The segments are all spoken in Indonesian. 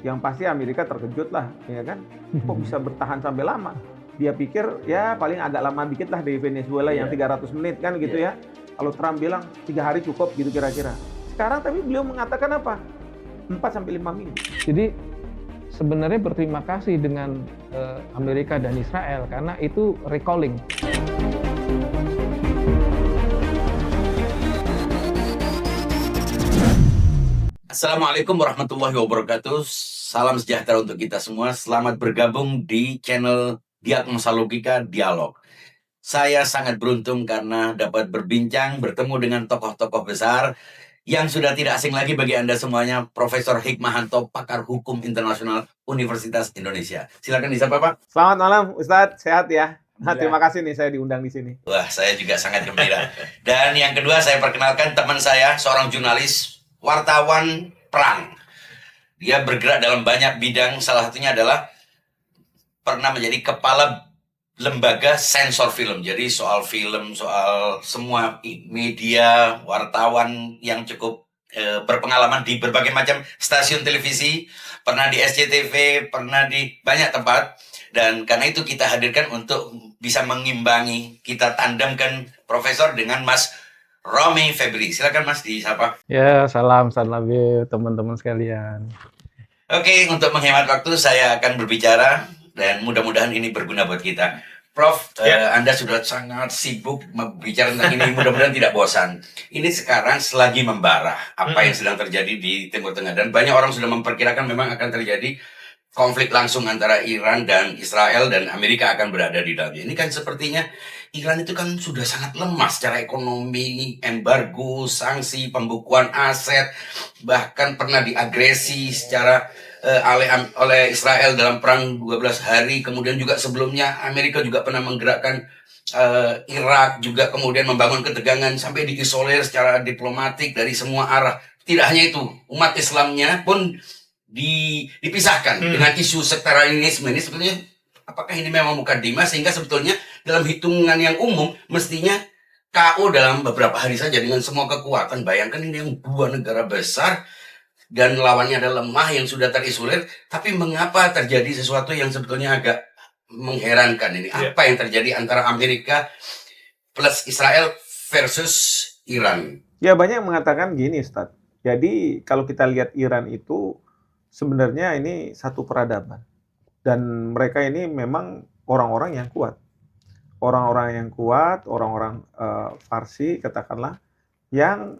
Yang pasti Amerika terkejut lah, ya kan? Kok bisa bertahan sampai lama? Dia pikir ya paling agak lama dikit lah dari Venezuela yang 300 menit kan gitu ya. Kalau Trump bilang 3 hari cukup gitu kira-kira. Sekarang tapi beliau mengatakan apa? 4 sampai 5 minggu. Jadi sebenarnya berterima kasih dengan Amerika dan Israel karena itu recalling. Assalamualaikum warahmatullahi wabarakatuh. Salam sejahtera untuk kita semua. Selamat bergabung di channel Diagnosa Logika Dialog. Saya sangat beruntung karena dapat berbincang, bertemu dengan tokoh-tokoh besar yang sudah tidak asing lagi bagi Anda semuanya, Profesor Hikmahanto, pakar hukum internasional Universitas Indonesia. Silakan disapa, Pak. Selamat malam, Ustadz. Sehat ya? Nah, terima kasih nih saya diundang di sini. Wah, saya juga sangat gembira. Dan yang kedua, saya perkenalkan teman saya, seorang jurnalis, wartawan perang. Dia bergerak dalam banyak bidang, salah satunya adalah pernah menjadi kepala lembaga sensor film. Jadi soal film, soal semua media, wartawan yang cukup berpengalaman di berbagai macam stasiun televisi, pernah di SCTV, pernah di banyak tempat. Dan karena itu kita hadirkan untuk bisa mengimbangi, kita tandemkan Profesor dengan Mas Romy Febri. Silakan Mas disapa. Ya, salam Nabi teman-teman sekalian. Oke, untuk menghemat waktu saya akan berbicara dan mudah-mudahan ini berguna buat kita. Prof, Anda sudah sangat sibuk berbicara tentang ini, mudah-mudahan tidak bosan. Ini sekarang selagi membara apa yang sedang terjadi di Timur Tengah, dan banyak orang sudah memperkirakan memang akan terjadi konflik langsung antara Iran dan Israel, dan Amerika akan berada di dalamnya. Ini kan sepertinya Iran itu kan sudah sangat lemah secara ekonomi, embargo, sanksi, pembukuan aset, bahkan pernah diagresi secara oleh Israel dalam perang 12 hari. Kemudian juga sebelumnya Amerika juga pernah menggerakkan Irak, juga kemudian membangun ketegangan sampai diisolir secara diplomatik dari semua arah. Tidak hanya itu, umat Islamnya pun dipisahkan dengan isu sektarisme ini. Sebetulnya apakah ini memang mukadimah, sehingga sebetulnya dalam hitungan yang umum mestinya KO dalam beberapa hari saja dengan semua kekuatan. Bayangkan ini yang dua negara besar dan lawannya adalah lemah yang sudah terisolir, tapi mengapa terjadi sesuatu yang sebetulnya agak mengherankan ini? Apa yang terjadi antara Amerika plus Israel versus Iran? Ya, banyak yang mengatakan gini, Ustadz. Jadi kalau kita lihat Iran itu sebenarnya ini satu peradaban. Dan mereka ini memang orang-orang yang kuat. Orang-orang yang kuat, orang-orang Farsi katakanlah, yang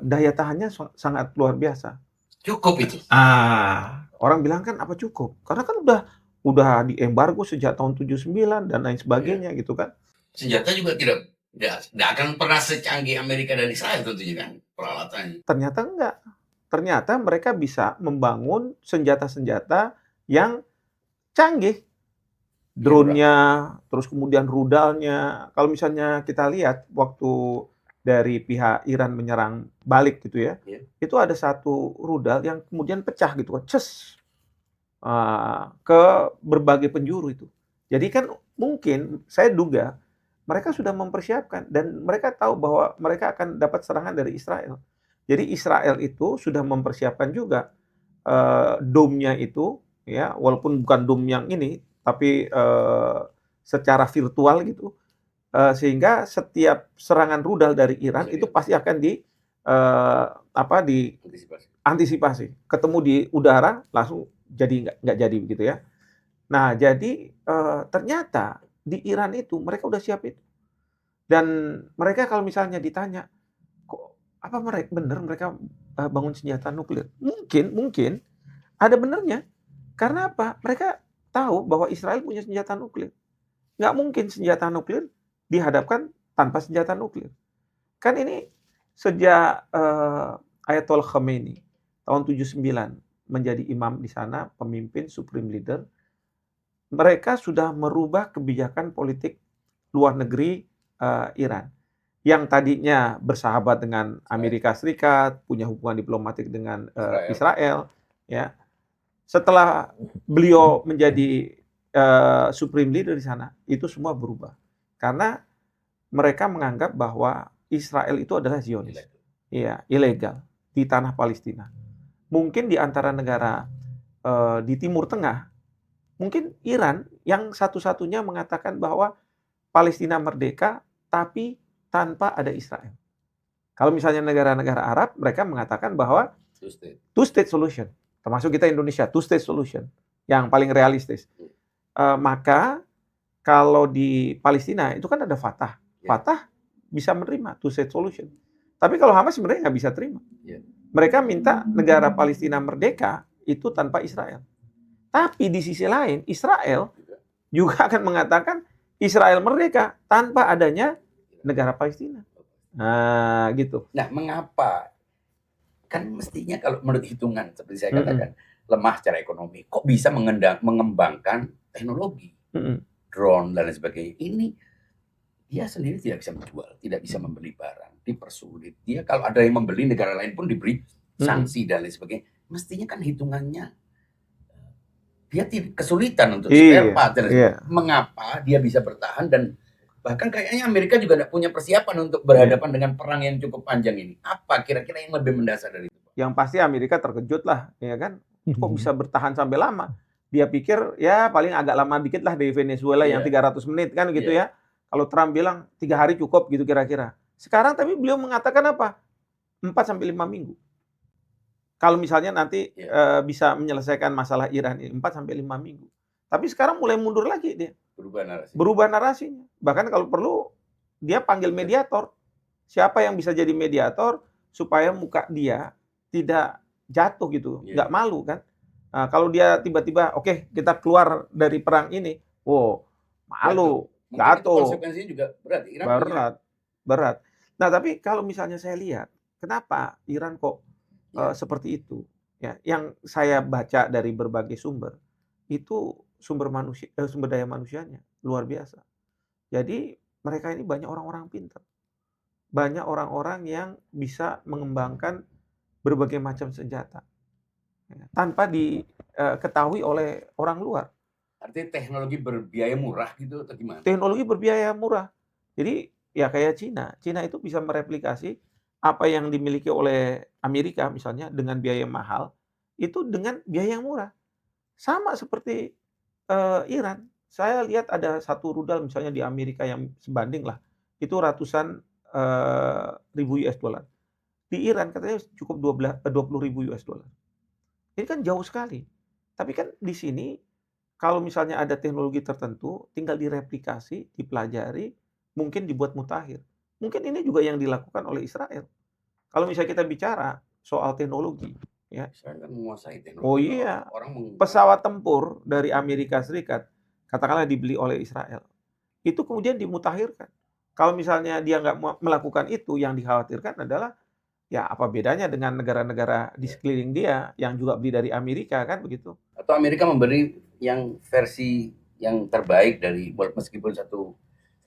daya tahannya sangat luar biasa. Cukup itu. Orang bilang kan apa cukup? Karena kan udah diembargo sejak tahun 79 dan lain sebagainya gitu kan. Senjata juga tidak akan pernah secanggih Amerika dan Israel tentunya kan peralatannya. Ternyata enggak. Ternyata mereka bisa membangun senjata-senjata yang canggih. Drone-nya, terus kemudian rudalnya. Kalau misalnya kita lihat waktu dari pihak Iran menyerang balik gitu ya, itu ada satu rudal yang kemudian pecah gitu kan, ke berbagai penjuru itu. Jadi kan mungkin saya duga mereka sudah mempersiapkan dan mereka tahu bahwa mereka akan dapat serangan dari Israel. Jadi Israel itu sudah mempersiapkan juga dome-nya itu, ya, walaupun bukan dome yang ini, tapi secara virtual gitu. Sehingga setiap serangan rudal dari Iran itu pasti akan diantisipasi. Ketemu di udara langsung jadi nggak jadi begitu ya. Nah, jadi ternyata di Iran itu mereka udah siap itu. Dan mereka kalau misalnya ditanya, kok apa benar mereka bangun senjata nuklir? Mungkin ada benernya. Karena apa? Mereka tahu bahwa Israel punya senjata nuklir. Nggak mungkin senjata nuklir dihadapkan tanpa senjata nuklir. Kan ini sejak Ayatollah Khamenei tahun 79 menjadi imam di sana, pemimpin supreme leader, mereka sudah merubah kebijakan politik luar negeri Iran. Yang tadinya bersahabat dengan Amerika Serikat, punya hubungan diplomatik dengan Israel, ya. Setelah beliau menjadi supreme leader di sana, itu semua berubah. Karena mereka menganggap bahwa Israel itu adalah Zionis. Iya, ilegal di tanah Palestina. Mungkin di antara negara di Timur Tengah, mungkin Iran yang satu-satunya mengatakan bahwa Palestina merdeka, tapi tanpa ada Israel. Kalau misalnya negara-negara Arab, mereka mengatakan bahwa two-state solution, termasuk kita Indonesia, two-state solution, yang paling realistis. Maka kalau di Palestina itu kan ada Fatah. Fatah bisa menerima two-state solution. Tapi kalau Hamas sebenarnya nggak bisa terima. Mereka minta negara Palestina merdeka itu tanpa Israel. Tapi di sisi lain, Israel juga akan mengatakan Israel merdeka tanpa adanya negara Palestina. Nah, gitu. Nah, mengapa? Kan mestinya kalau menurut hitungan, seperti saya katakan, lemah secara ekonomi, kok bisa mengembangkan teknologi, drone dan lain sebagainya. Ini dia sendiri tidak bisa menjual, tidak bisa membeli barang, dipersulit. Dia kalau ada yang membeli, negara lain pun diberi sanksi dan lain sebagainya. Mestinya kan hitungannya dia kesulitan untuk spare part. Mengapa dia bisa bertahan, dan bahkan kayaknya Amerika juga tidak punya persiapan untuk berhadapan dengan perang yang cukup panjang ini. Apa kira-kira yang lebih mendasar dari itu? Yang pasti Amerika terkejut lah, ya kan? Kok bisa bertahan sampai lama? Dia pikir ya paling agak lama dikit lah dari Venezuela yang 300 menit kan gitu ya. Kalau Trump bilang 3 hari cukup gitu kira-kira. Sekarang tapi beliau mengatakan apa? 4-5 minggu. Kalau misalnya nanti bisa menyelesaikan masalah Iran ini 4-5 minggu. Tapi sekarang mulai mundur lagi dia. Berubah narasinya. Bahkan kalau perlu dia panggil mediator. Siapa yang bisa jadi mediator supaya muka dia tidak jatuh gitu, nggak malu kan? Nah, kalau dia tiba-tiba, oke, kita keluar dari perang ini, malu, jatuh. Konsekuensinya juga berat. Berat. Nah, tapi kalau misalnya saya lihat, kenapa Iran kok seperti itu? Ya, yang saya baca dari berbagai sumber, itu sumber daya manusianya luar biasa. Jadi mereka ini banyak orang-orang pintar, banyak orang-orang yang bisa mengembangkan berbagai macam senjata tanpa diketahui oleh orang luar. Artinya teknologi berbiaya murah gitu atau gimana? Teknologi berbiaya murah. Jadi ya kayak Cina. Cina itu bisa mereplikasi apa yang dimiliki oleh Amerika misalnya dengan biaya mahal, itu dengan biaya yang murah. Sama seperti Iran. Saya lihat ada satu rudal misalnya di Amerika yang sebanding lah, itu ratusan ribu US dollar. Di Iran katanya cukup 20.000 US dollar. Ini kan jauh sekali. Tapi kan di sini kalau misalnya ada teknologi tertentu, tinggal direplikasi, dipelajari, mungkin dibuat mutakhir. Mungkin ini juga yang dilakukan oleh Israel. Kalau misalnya kita bicara soal teknologi, ya. Israel kan menguasai teknologi. Oh iya, pesawat tempur dari Amerika Serikat, katakanlah dibeli oleh Israel, itu kemudian dimutakhirkan. Kalau misalnya dia nggak melakukan itu, yang dikhawatirkan adalah ya apa bedanya dengan negara-negara di sekeliling dia yang juga beli dari Amerika kan begitu? Atau Amerika memberi yang versi yang terbaik dari meskipun satu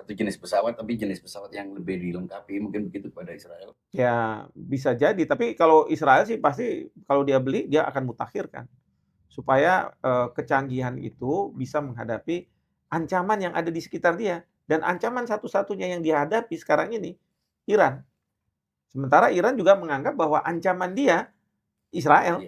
jenis pesawat, tapi jenis pesawat yang lebih dilengkapi, mungkin begitu pada Israel. Ya bisa jadi, tapi kalau Israel sih pasti kalau dia beli dia akan mutakhirkan supaya kecanggihan itu bisa menghadapi ancaman yang ada di sekitar dia, dan ancaman satu-satunya yang dihadapi sekarang ini Iran. Sementara Iran juga menganggap bahwa ancaman dia Israel.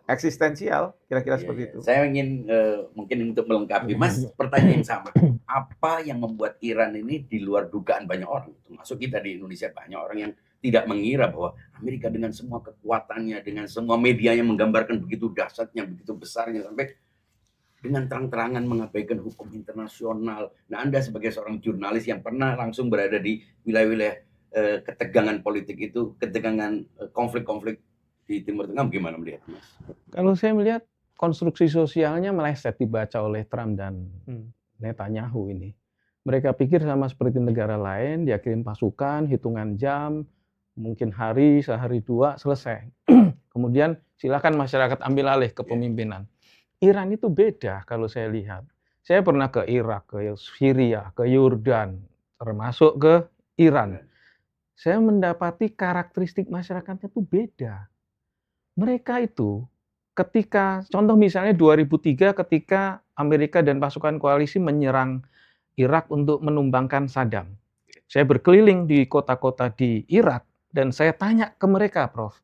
Eksistensial, kira-kira seperti itu. Saya ingin mungkin untuk melengkapi, Mas, pertanyaan yang sama. Apa yang membuat Iran ini di luar dugaan banyak orang, termasuk kita di Indonesia, banyak orang yang tidak mengira bahwa Amerika dengan semua kekuatannya, dengan semua medianya menggambarkan begitu dahsyatnya, begitu besarnya, sampai dengan terang-terangan mengabaikan hukum internasional. Nah, Anda sebagai seorang jurnalis yang pernah langsung berada di wilayah-wilayah ketegangan politik itu, ketegangan konflik-konflik di Timur Tengah, bagaimana melihat, Mas? Kalau saya melihat konstruksi sosialnya meleset dibaca oleh Trump dan Netanyahu ini. Mereka pikir sama seperti negara lain, dia kirim pasukan, hitungan jam, mungkin hari, sehari dua, selesai. Kemudian silakan masyarakat ambil alih kepemimpinan. Iran itu beda kalau saya lihat. Saya pernah ke Irak, ke Syria, ke Yordan, termasuk ke Iran. Saya mendapati karakteristik masyarakatnya itu beda. Mereka itu ketika, contoh misalnya 2003 ketika Amerika dan pasukan koalisi menyerang Irak untuk menumbangkan Saddam. Saya berkeliling di kota-kota di Irak dan saya tanya ke mereka, Prof,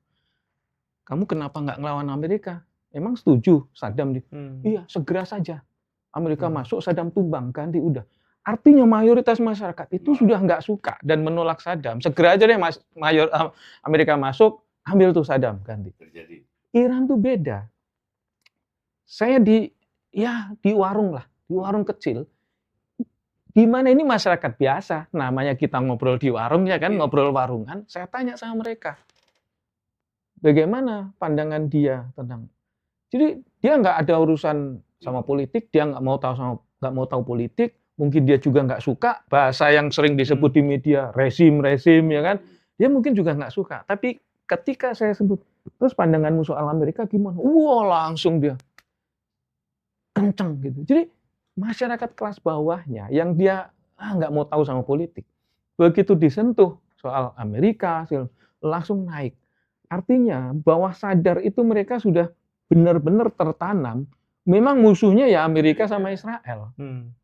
kamu kenapa nggak ngelawan Amerika? emang setuju Saddam iya segera saja Amerika masuk, Saddam tumbang, ganti udah. Artinya mayoritas masyarakat itu sudah nggak suka dan menolak Saddam. Segera aja deh Amerika masuk, ambil tuh Saddam, ganti. Terjadi. Iran tuh beda. Saya di warung lah, di warung kecil. Di mana ini masyarakat biasa, namanya kita ngobrol di warung ya kan, ngobrol warungan. Saya tanya sama mereka, bagaimana pandangan dia tentang. Jadi dia nggak ada urusan sama politik, dia nggak mau tahu politik. Mungkin dia juga nggak suka bahasa yang sering disebut di media rezim ya kan. Dia mungkin juga nggak suka. Tapi ketika saya sebut, terus pandanganmu soal Amerika gimana? Wah langsung dia kenceng gitu. Jadi masyarakat kelas bawahnya yang dia nggak mau tahu sama politik, begitu disentuh soal Amerika langsung naik. Artinya bawah sadar itu mereka sudah benar-benar tertanam. Memang musuhnya ya Amerika sama Israel.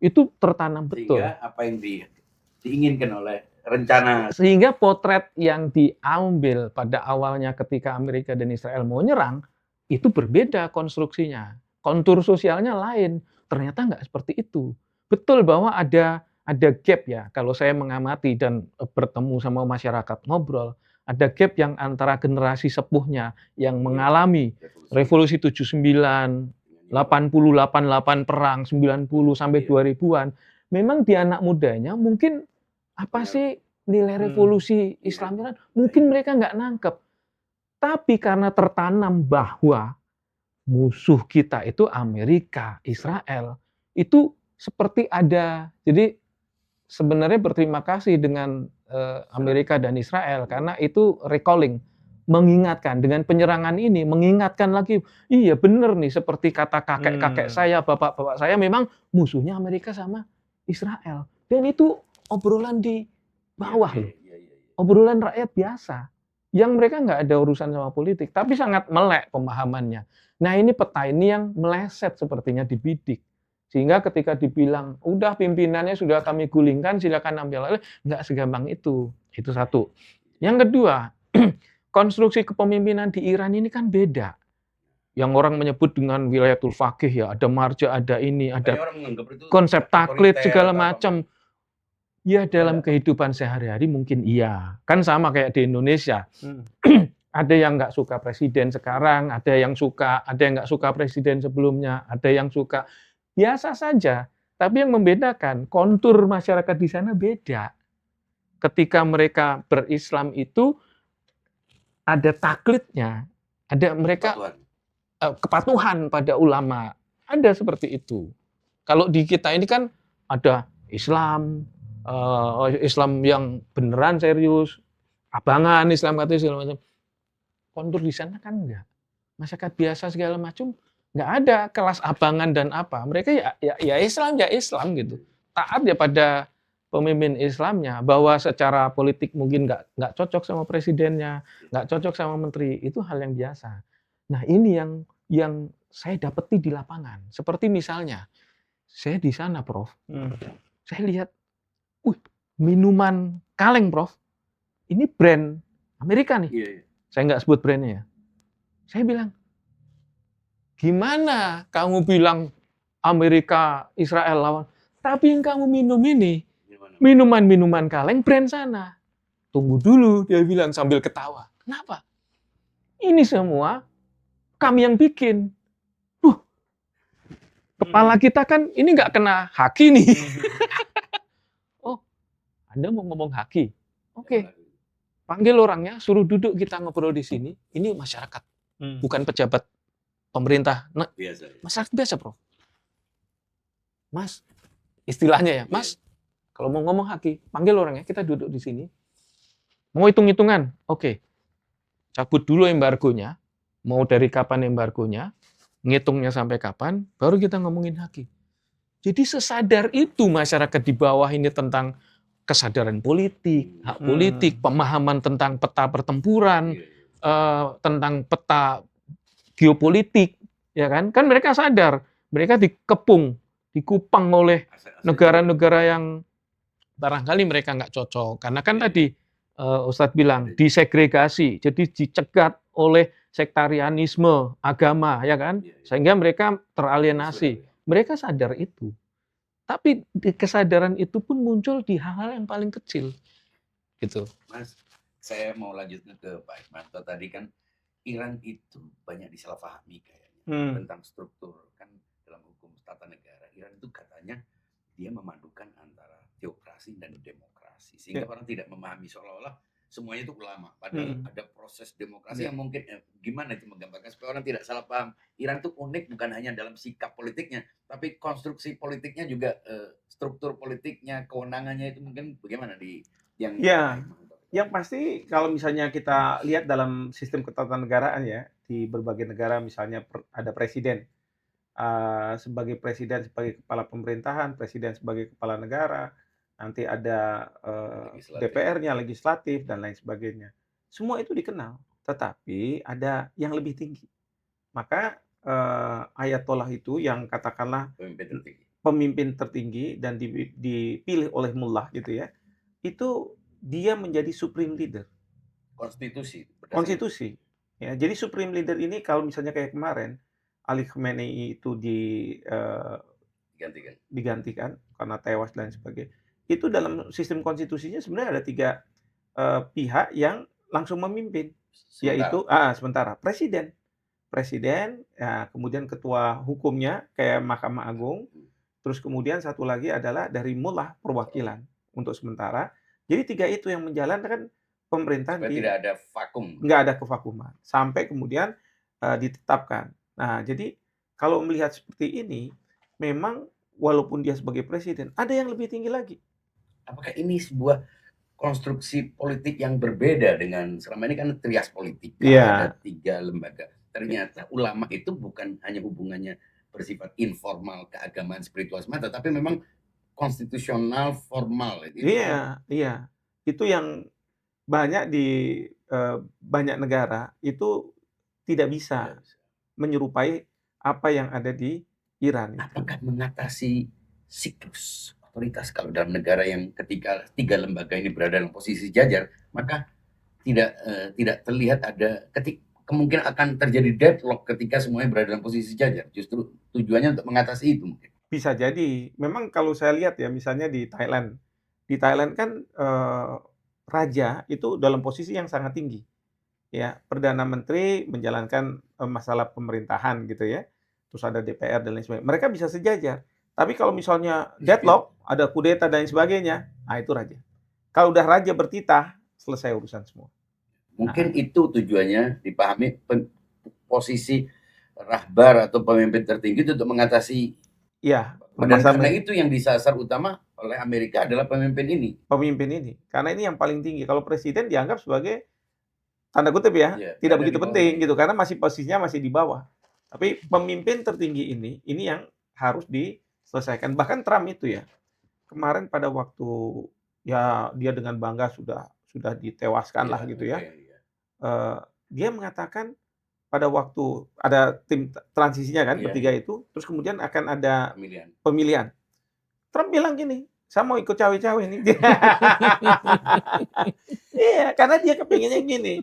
Itu tertanam betul. Sehingga apa yang diinginkan oleh rencana. Sehingga potret yang diambil pada awalnya ketika Amerika dan Israel mau nyerang, itu berbeda konstruksinya. Kontur sosialnya lain. Ternyata nggak seperti itu. Betul bahwa ada gap ya. Kalau saya mengamati dan bertemu sama masyarakat ngobrol, ada gap yang antara generasi sepuhnya yang mengalami revolusi 79, 80, 88 perang, 90 sampai 2000-an. Memang di anak mudanya mungkin apa sih nilai revolusi Islam Iran? Mungkin mereka nggak nangkep. Tapi karena tertanam bahwa musuh kita itu Amerika, Israel, itu seperti ada. Jadi sebenarnya berterima kasih dengan Amerika dan Israel karena itu recalling, mengingatkan dengan penyerangan ini, mengingatkan lagi, iya benar nih seperti kata kakek-kakek saya, bapak-bapak saya memang musuhnya Amerika sama Israel. Dan itu obrolan di bawah loh, obrolan rakyat biasa, yang mereka nggak ada urusan sama politik, tapi sangat melek pemahamannya. Nah ini peta ini yang meleset sepertinya dibidik. Sehingga ketika dibilang, udah pimpinannya sudah kami gulingkan, silakan ambil alih, nggak segampang itu. Itu satu. Yang kedua, konstruksi kepemimpinan di Iran ini kan beda. Yang orang menyebut dengan wilayatul faqih ya, ada marja, ada ini, ada konsep taklid segala macam. Ya dalam kehidupan sehari-hari mungkin iya. Kan sama kayak di Indonesia. Ada yang nggak suka presiden sekarang, ada yang nggak suka presiden sebelumnya, ada yang suka. Biasa saja. Tapi yang membedakan, kontur masyarakat di sana beda. Ketika mereka berislam itu, ada taklidnya, ada mereka kepatuhan pada ulama, ada seperti itu. Kalau di kita ini kan ada Islam yang beneran serius, abangan Islam katanya segala macam. Kontur di sana kan enggak. Masyarakat biasa segala macam enggak ada kelas abangan dan apa. Mereka ya Islam gitu. Taat ya pada pemimpin Islamnya, bahwa secara politik mungkin nggak cocok sama presidennya, nggak cocok sama menteri, itu hal yang biasa. Nah ini yang saya dapeti di lapangan. Seperti misalnya, saya di sana Prof, saya lihat, minuman kaleng Prof, ini brand Amerika nih. Saya nggak sebut brandnya ya. Saya bilang, gimana kamu bilang Amerika, Israel lawan, tapi yang kamu minum ini, minuman-minuman kaleng brand sana. Tunggu dulu, dia bilang sambil ketawa. Kenapa? Ini semua kami yang bikin. Kepala kita kan ini nggak kena haki nih. Oh, Anda mau ngomong haki? Oke. Panggil orangnya, suruh duduk kita ngobrol di sini. Ini masyarakat, bukan pejabat pemerintah. Nah, masyarakat biasa, Prof. Mas, istilahnya ya, Mas, kalau mau ngomong haki, panggil orangnya, kita duduk di sini. Mau hitung-hitungan? Oke. Cabut dulu embargonya, mau dari kapan embargonya, ngitungnya sampai kapan, baru kita ngomongin haki. Jadi sesadar itu masyarakat di bawah ini tentang kesadaran politik, hak politik, pemahaman tentang peta pertempuran, tentang peta geopolitik, ya kan? Kan mereka sadar, mereka dikupang oleh negara-negara yang barangkali mereka nggak cocok. Karena kan tadi Ustadz bilang disegregasi, jadi dicegat oleh sektarianisme agama, ya kan? Sehingga mereka teralienasi. Mereka sadar itu. Tapi kesadaran itu pun muncul di hal-hal yang paling kecil. Gitu. Mas, saya mau lanjutnya ke Pak Hikmanto. Tadi kan Iran itu banyak disalahpahami kayaknya tentang struktur. Kan dalam hukum tata negara, Iran itu katanya dia memadukan antara teokrasi dan demokrasi. Sehingga orang tidak memahami seolah-olah semuanya itu ulama. Padahal ada proses demokrasi yang mungkin, gimana itu menggambarkan supaya orang tidak salah paham. Iran itu unik bukan hanya dalam sikap politiknya, tapi konstruksi politiknya juga, struktur politiknya, kewenangannya itu mungkin bagaimana di yang yang pasti kalau misalnya kita lihat dalam sistem ketatanegaraan ya, di berbagai negara misalnya ada presiden. Sebagai presiden sebagai kepala pemerintahan, presiden sebagai kepala negara, nanti ada DPR-nya, legislatif, dan lain sebagainya. Semua itu dikenal, tetapi ada yang lebih tinggi. Maka Ayatollah itu yang katakanlah pemimpin tertinggi dan dipilih oleh mullah gitu ya, itu dia menjadi supreme leader. Konstitusi. Ya, jadi supreme leader ini kalau misalnya kayak kemarin, Ali Khamenei itu digantikan karena tewas dan sebagainya. Itu dalam sistem konstitusinya sebenarnya ada 3 pihak yang langsung memimpin, yaitu sementara presiden, ya, kemudian ketua hukumnya kayak Mahkamah Agung, terus kemudian satu lagi adalah dari mullah perwakilan untuk sementara. Jadi 3 itu yang menjalankan pemerintahan. Tidak ada vakum. Nggak ada kevakuman sampai kemudian ditetapkan. Nah, jadi kalau melihat seperti ini, memang walaupun dia sebagai presiden, ada yang lebih tinggi lagi. Apakah ini sebuah konstruksi politik yang berbeda dengan selama ini kan trias politik, ada 3 lembaga. Ternyata ulama itu bukan hanya hubungannya bersifat informal, keagamaan, spiritual semata, tapi memang konstitusional, formal. Iya. Itu yang banyak di banyak negara itu tidak bisa menyerupai apa yang ada di Iran. Apakah mengatasi siklus otoritas kalau dalam negara yang ketika 3 lembaga ini berada dalam posisi sejajar, maka tidak terlihat ada kemungkinan akan terjadi deadlock ketika semuanya berada dalam posisi sejajar. Justru tujuannya untuk mengatasi itu mungkin. Bisa jadi. Memang kalau saya lihat ya, misalnya di Thailand. Di Thailand kan raja itu dalam posisi yang sangat tinggi. Ya, Perdana Menteri menjalankan masalah pemerintahan gitu ya. Terus ada DPR dan lain sebagainya. Mereka bisa sejajar. Tapi kalau misalnya deadlock, ada kudeta dan sebagainya, nah itu raja. Kalau udah raja bertitah, selesai urusan semua. Mungkin itu tujuannya dipahami posisi rahbar atau pemimpin tertinggi itu untuk mengatasi. Iya. Karena itu yang disasar utama oleh Amerika adalah pemimpin ini. Karena ini yang paling tinggi. Kalau presiden dianggap sebagai tanda kutip ya, tidak begitu penting gitu, karena posisinya masih di bawah. Tapi pemimpin tertinggi ini yang harus diselesaikan. Bahkan Trump itu ya, kemarin pada waktu ya dia dengan bangga sudah ditewaskan lah gitu ya. Dia mengatakan pada waktu ada tim transisinya kan, bertiga itu, terus kemudian akan ada pemilihan. Trump bilang gini, saya mau ikut cawe-cawe nih. Iya, karena dia kepinginnya gini.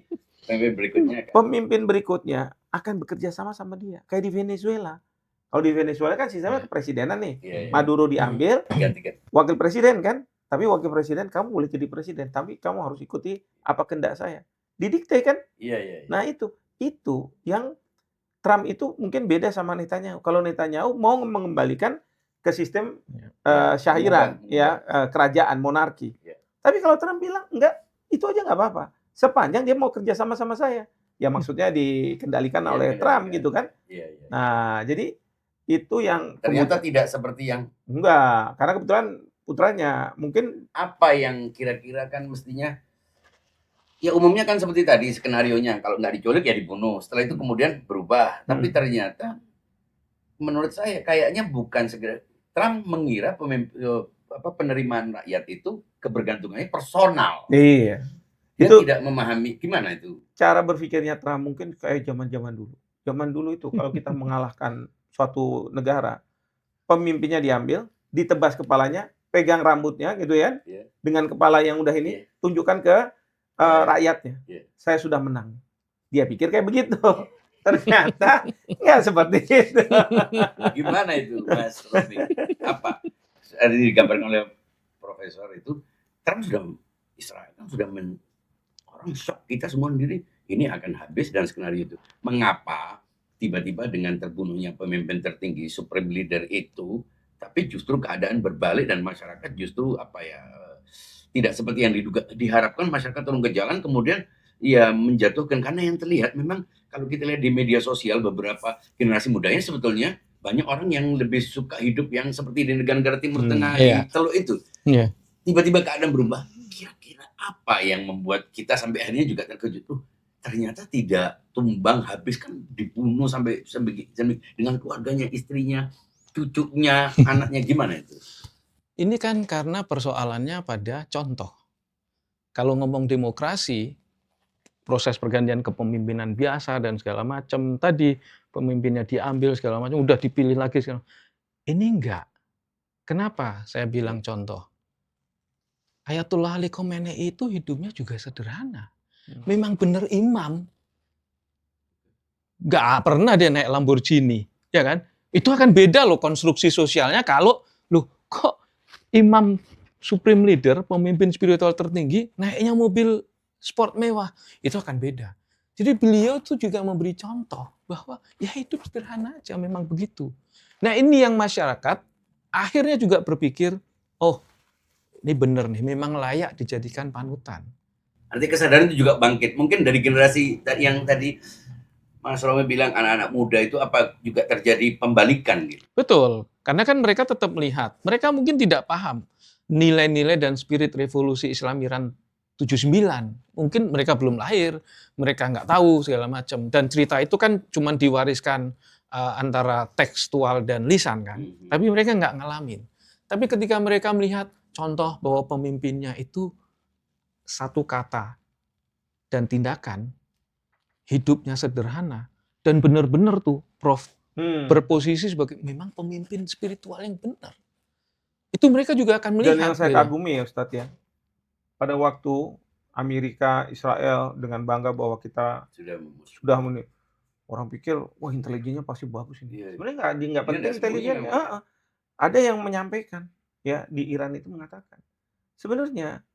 Pemimpin berikutnya akan bekerja sama dia. Kayak di Venezuela. Kalau di Venezuela kan sistemnya kepresidenan nih. Maduro diambil, wakil presiden kan. Tapi wakil presiden, kamu boleh jadi presiden, tapi kamu harus ikuti apa kehendak saya. Didikte kan? Nah itu yang Trump itu mungkin beda sama Netanyahu. Kalau Netanyahu mau mengembalikan ke sistem syahiran, kerajaan, monarki. Tapi kalau Trump bilang, enggak, itu aja nggak apa-apa. Sepanjang dia mau kerja sama saya. Ya maksudnya dikendalikan oleh Trump gitu kan. Nah, jadi itu yang ternyata tidak seperti yang enggak, karena kebetulan putranya mungkin apa yang kira-kira kan mestinya ya umumnya kan seperti tadi skenarionya, kalau nggak diculik ya dibunuh. Setelah itu kemudian berubah. Tapi ternyata menurut saya kayaknya bukan segera. Trump mengira penerimaan rakyat itu kebergantungannya personal. Iya. Dia tidak memahami gimana itu. Cara berpikirnya Trump mungkin kayak zaman-zaman dulu. Zaman dulu itu kalau kita mengalahkan suatu negara, pemimpinnya diambil, ditebas kepalanya, pegang rambutnya gitu ya, dengan kepala yang udah ini, tunjukkan ke rakyatnya. Iya. Saya sudah menang. Dia pikir kayak begitu. Ternyata nggak seperti itu. Gimana itu, Mas Robi? Apa? Ada digambarkan oleh Profesor itu, Trump sudah Israel kan sudah orang shock, kita semua sendiri ini akan habis dan skenario itu. Mengapa tiba-tiba dengan terbunuhnya pemimpin tertinggi supreme leader itu, tapi justru keadaan berbalik dan masyarakat justru tidak seperti yang diharapkan, masyarakat turun ke jalan kemudian ya menjatuhkan, karena yang terlihat memang kalau kita lihat di media sosial beberapa generasi mudanya sebetulnya banyak orang yang lebih suka hidup yang seperti di negara-negara Timur Tengah di Teluk itu. Tiba-tiba keadaan berubah. Kira-kira apa yang membuat kita sampai akhirnya juga terkejut? Ternyata tidak tumbang habis, kan dibunuh sampai dengan keluarganya, istrinya, cucunya, anaknya, gimana itu? Ini kan karena persoalannya pada contoh. Kalau ngomong demokrasi, proses pergantian kepemimpinan biasa dan segala macam, tadi pemimpinnya diambil segala macam, udah dipilih lagi segala macam. Ini enggak. Kenapa saya bilang contoh? Ayatullah Ali Khamenei itu hidupnya juga sederhana. Memang benar imam. Nggak pernah dia naik Lamborghini, ya kan? Itu akan beda loh konstruksi sosialnya kalau, kok imam supreme leader, pemimpin spiritual tertinggi, naiknya mobil sport mewah. Itu akan beda. Jadi beliau tuh juga memberi contoh bahwa ya hidup sederhana aja, memang begitu. Nah ini yang masyarakat akhirnya juga berpikir, oh ini benar nih, memang layak dijadikan panutan. Nanti kesadaran itu juga bangkit. Mungkin dari generasi yang tadi Mas Romi bilang anak-anak muda itu apa juga terjadi pembalikan gitu. Betul, karena kan mereka tetap melihat. Mereka mungkin tidak paham nilai-nilai dan spirit revolusi Islam Iran 79. Mungkin mereka belum lahir, mereka nggak tahu segala macam. Dan cerita itu kan cuma diwariskan antara tekstual dan lisan kan. Tapi mereka nggak ngalamin. Tapi ketika mereka melihat contoh bahwa pemimpinnya itu satu kata dan tindakan, hidupnya sederhana, dan benar-benar tuh Prof berposisi sebagai memang pemimpin spiritual yang benar. Itu mereka juga akan melihat. Dan yang saya kagumi ya Ustadz ya, pada waktu Amerika, Israel dengan bangga bahwa kita sudah orang pikir wah intelijennya pasti bagus ini. Sebenarnya nggak penting intelijennya. Ada yang menyampaikan ya di Iran itu mengatakan sebenarnya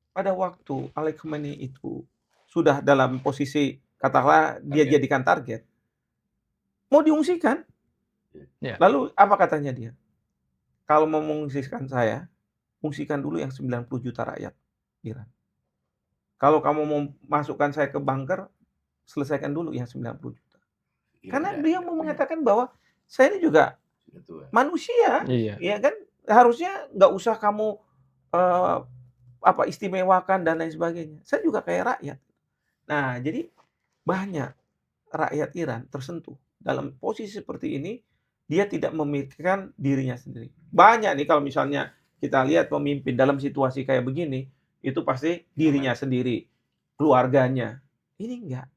pada waktu Ali Khamenei itu sudah dalam posisi katakanlah dia jadikan target, mau diungsikan. Lalu apa katanya dia? Kalau mau mengungsikan saya, ungsikan dulu yang 90 juta rakyat Iran. Kalau kamu mau masukkan saya ke bunker, selesaikan dulu yang 90 juta. Karena dia mau mengatakan bahwa saya ini juga manusia, ya kan? Harusnya nggak usah kamu istimewakan dan lain sebagainya. Saya juga kayak rakyat. Nah, jadi banyak rakyat Iran tersentuh dalam posisi seperti ini. Dia tidak memikirkan dirinya sendiri. Banyak nih kalau misalnya kita lihat pemimpin dalam situasi kayak begini, itu pasti dirinya sendiri, keluarganya. Ini enggak,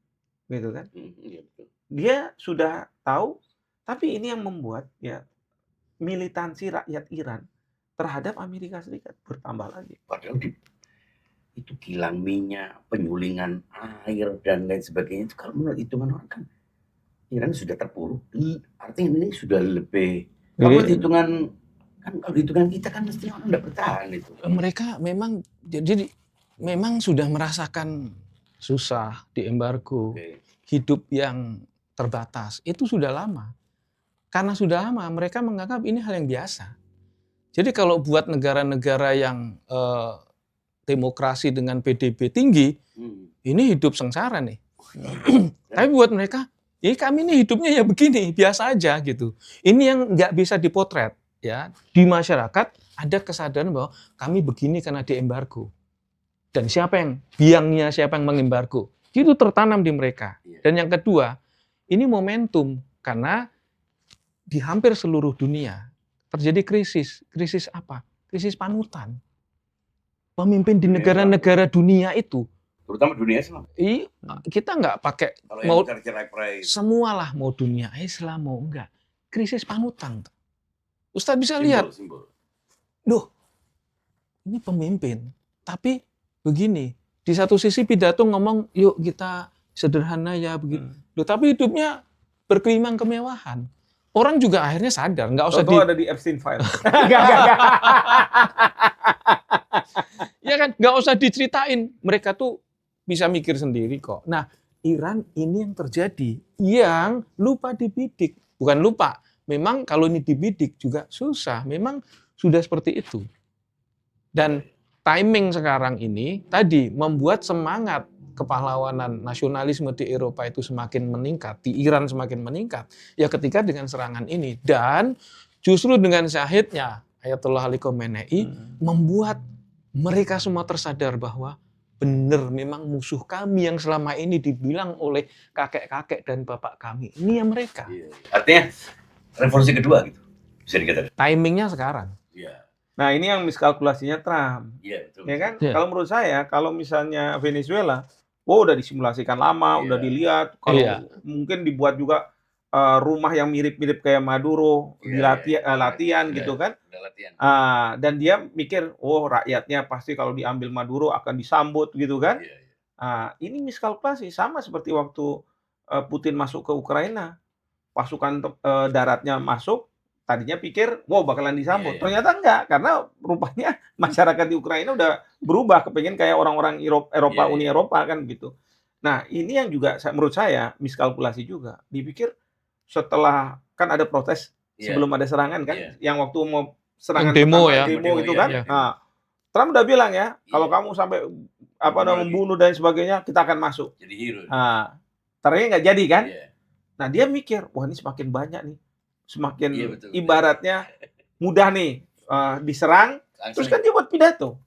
gitu kan? Dia sudah tahu, tapi ini yang membuat ya militansi rakyat Iran terhadap Amerika Serikat bertambah lagi. Padahal itu kilang minyak, penyulingan air dan lain sebagainya. Itu kalau menurut hitungan orang kan Iran sudah terpuruk. Artinya ini sudah lebih. Kalau hitungan kita kan mesti orang tidak bertahan itu. Mereka memang jadi memang sudah merasakan susah di embargo, hidup yang terbatas. Itu sudah lama. Karena sudah lama mereka menganggap ini hal yang biasa. Jadi kalau buat negara-negara yang demokrasi dengan PDB tinggi, ini hidup sengsara nih. Tapi buat mereka, kami ini hidupnya ya begini, biasa aja gitu. Ini yang nggak bisa dipotret ya. Di masyarakat ada kesadaran bahwa kami begini karena diembargo. Dan siapa yang biangnya, siapa yang mengembargo. Itu tertanam di mereka. Dan yang kedua, ini momentum karena di hampir seluruh dunia terjadi krisis. Krisis apa? Krisis panutan. Pemimpin di negara-negara dunia itu, terutama dunia Islam. Kita nggak pakai mau semualah, mau dunia Islam mau enggak. Krisis panutan. Ustadz bisa lihat. Loh, ini pemimpin. Tapi begini, Di satu sisi pidato ngomong, yuk kita sederhana ya begitu. Loh, tapi hidupnya berkelimang kemewahan. Orang juga akhirnya sadar, nggak usah Tahu-tahu ada di Epstein file. Enggak. Ya kan, nggak usah diceritain. Mereka tuh bisa mikir sendiri kok. Nah, Iran ini yang terjadi, yang lupa dibidik. Bukan lupa, memang kalau ini dibidik juga susah. Memang sudah seperti itu. Dan timing sekarang ini tadi membuat semangat kepahlawanan nasionalisme di Eropa itu semakin meningkat, di Iran semakin meningkat, ya ketika dengan serangan ini. Dan justru dengan syahidnya Ayatollah Ali Khamenei membuat mereka semua tersadar bahwa benar memang musuh kami yang selama ini dibilang oleh kakek-kakek dan bapak kami. Ini ya mereka. Artinya revolusi kedua gitu, bisa dikatakan. Timingnya sekarang. Iya. Nah, ini yang miskalkulasinya Trump. Iya, betul. Ya kan? Iya. Kalau menurut saya, kalau misalnya Venezuela, udah disimulasikan lama, udah dilihat, kalau mungkin dibuat juga rumah yang mirip-mirip kayak Maduro, latihan gitu kan. Latihan. Dan dia mikir, rakyatnya pasti kalau diambil Maduro akan disambut gitu kan. Ini miskalkulasi, sama seperti waktu Putin masuk ke Ukraina. Pasukan daratnya masuk, tadinya pikir, bakalan disambut. Ternyata enggak, karena rupanya masyarakat di Ukraina udah berubah, kepengen kayak orang-orang Eropa, Uni Eropa kan gitu. Nah, ini yang juga menurut saya miskalkulasi juga. Dipikir setelah, kan ada protes sebelum ada serangan kan, yang waktu mau serangan demo itu kan. Nah, Trump udah bilang ya, kalau kamu sampai membunuh dan sebagainya, kita akan masuk. Jadi hero. Ternyata nggak jadi kan. Nah, dia mikir, wah ini semakin banyak nih. Semakin ibaratnya mudah nih diserang, terus kan dia buat pidato.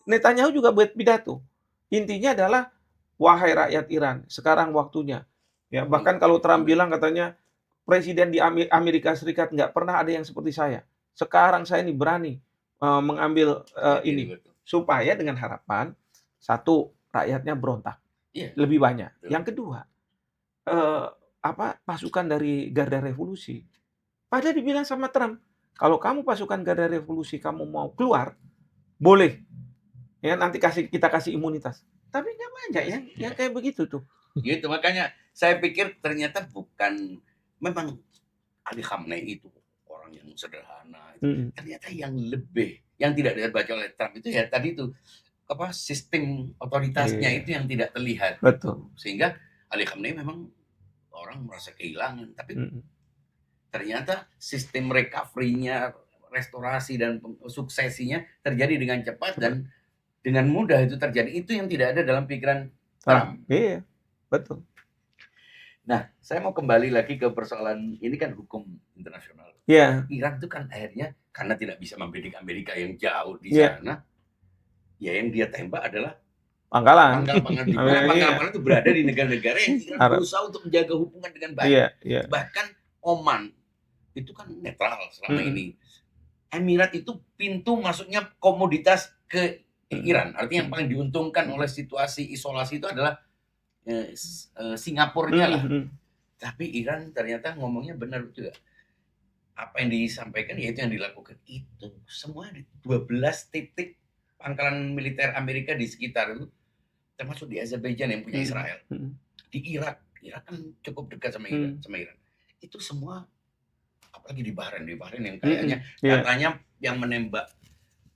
Netanyahu juga buat pidato. Intinya adalah, wahai rakyat Iran, sekarang waktunya. Ya, bahkan kalau Trump bilang katanya, presiden di Amerika Serikat nggak pernah ada yang seperti saya. Sekarang saya ini berani mengambil ini. Supaya dengan harapan, satu, rakyatnya berontak. Lebih banyak. Yang kedua, pasukan dari Garda Revolusi. Padahal dibilang sama Trump, kalau kamu pasukan Garda Revolusi kamu mau keluar, boleh. Ya, nanti kita kasih imunitas. Tapi nggak banyak yang kayak begitu tuh. Gitu, makanya saya pikir ternyata bukan, memang Ali Khamenei itu orang yang sederhana. Ternyata yang lebih, yang tidak dibaca oleh Trump itu ya tadi itu, sistem otoritasnya itu yang tidak terlihat. Betul. Sehingga Ali Khamenei memang orang merasa kehilangan, tapi ternyata sistem recovery-nya, restorasi dan suksesinya terjadi dengan cepat dan dengan mudah itu terjadi. Itu yang tidak ada dalam pikiran Trump. Iya, betul. Nah, saya mau kembali lagi ke persoalan ini kan hukum internasional. Iya. Iran itu kan akhirnya karena tidak bisa membidik Amerika yang jauh di sana, ya yang dia tembak adalah pangkalan. Pangkalan itu berada di negara-negara yang berusaha untuk menjaga hubungan dengan baik. Bahkan Oman itu kan netral selama ini. Emirat itu pintu masuknya komoditas ke Iran. Artinya yang paling diuntungkan oleh situasi isolasi itu adalah Singapurnya lah. Tapi Iran ternyata ngomongnya benar juga. Apa yang disampaikan ya itu yang dilakukan. Itu semua di 12 titik pangkalan militer Amerika di sekitar itu, termasuk di Azerbaijan yang punya Israel. Di Irak kan cukup dekat sama Iran. Itu semua, apalagi di Bahrain yang kayaknya katanya yang menembak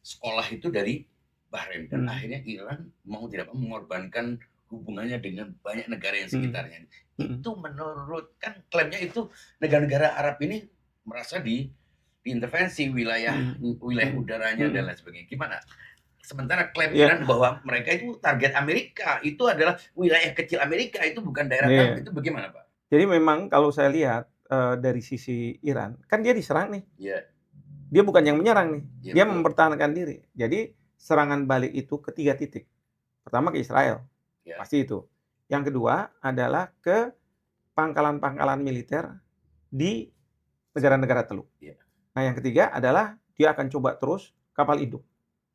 sekolah itu dari Bahrain. Dan akhirnya Iran mau tidak mau mengorbankan hubungannya dengan banyak negara yang sekitarnya. Itu menurut, kan klaimnya itu negara-negara Arab ini merasa diintervensi wilayah udaranya dan lain sebagainya. Gimana? Sementara klaim Iran bahwa mereka itu target Amerika, itu adalah wilayah kecil Amerika, itu bukan daerah Trump. Itu bagaimana, Pak? Jadi memang kalau saya lihat dari sisi Iran, kan dia diserang nih. Dia bukan yang menyerang nih. Dia mempertahankan diri. Jadi serangan balik itu ke 3 titik. Pertama ke Israel. Pasti itu. Yang kedua adalah ke pangkalan-pangkalan militer di negara-negara Teluk. Nah, yang ketiga adalah dia akan coba terus kapal induk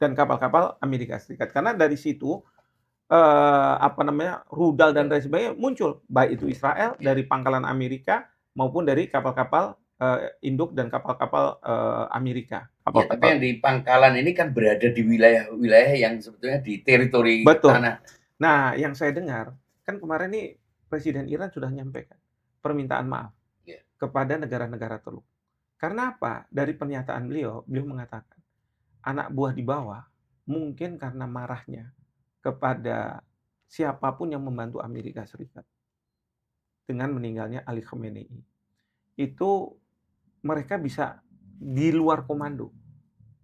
dan kapal-kapal Amerika Serikat. Karena dari situ rudal dan lain sebagainya muncul, baik itu Israel dari pangkalan Amerika maupun dari kapal-kapal induk dan kapal-kapal Amerika. Tapi yang di pangkalan ini kan berada di wilayah-wilayah yang sebetulnya di teritori tanah Nah, yang saya dengar, kan kemarin nih Presiden Iran sudah menyampaikan permintaan maaf Iya. kepada negara-negara Teluk. Karena apa? Dari pernyataan beliau, beliau mengatakan, anak buah di bawah mungkin karena marahnya kepada siapapun yang membantu Amerika Serikat dengan meninggalnya Ali Khamenei. Itu mereka bisa di luar komando.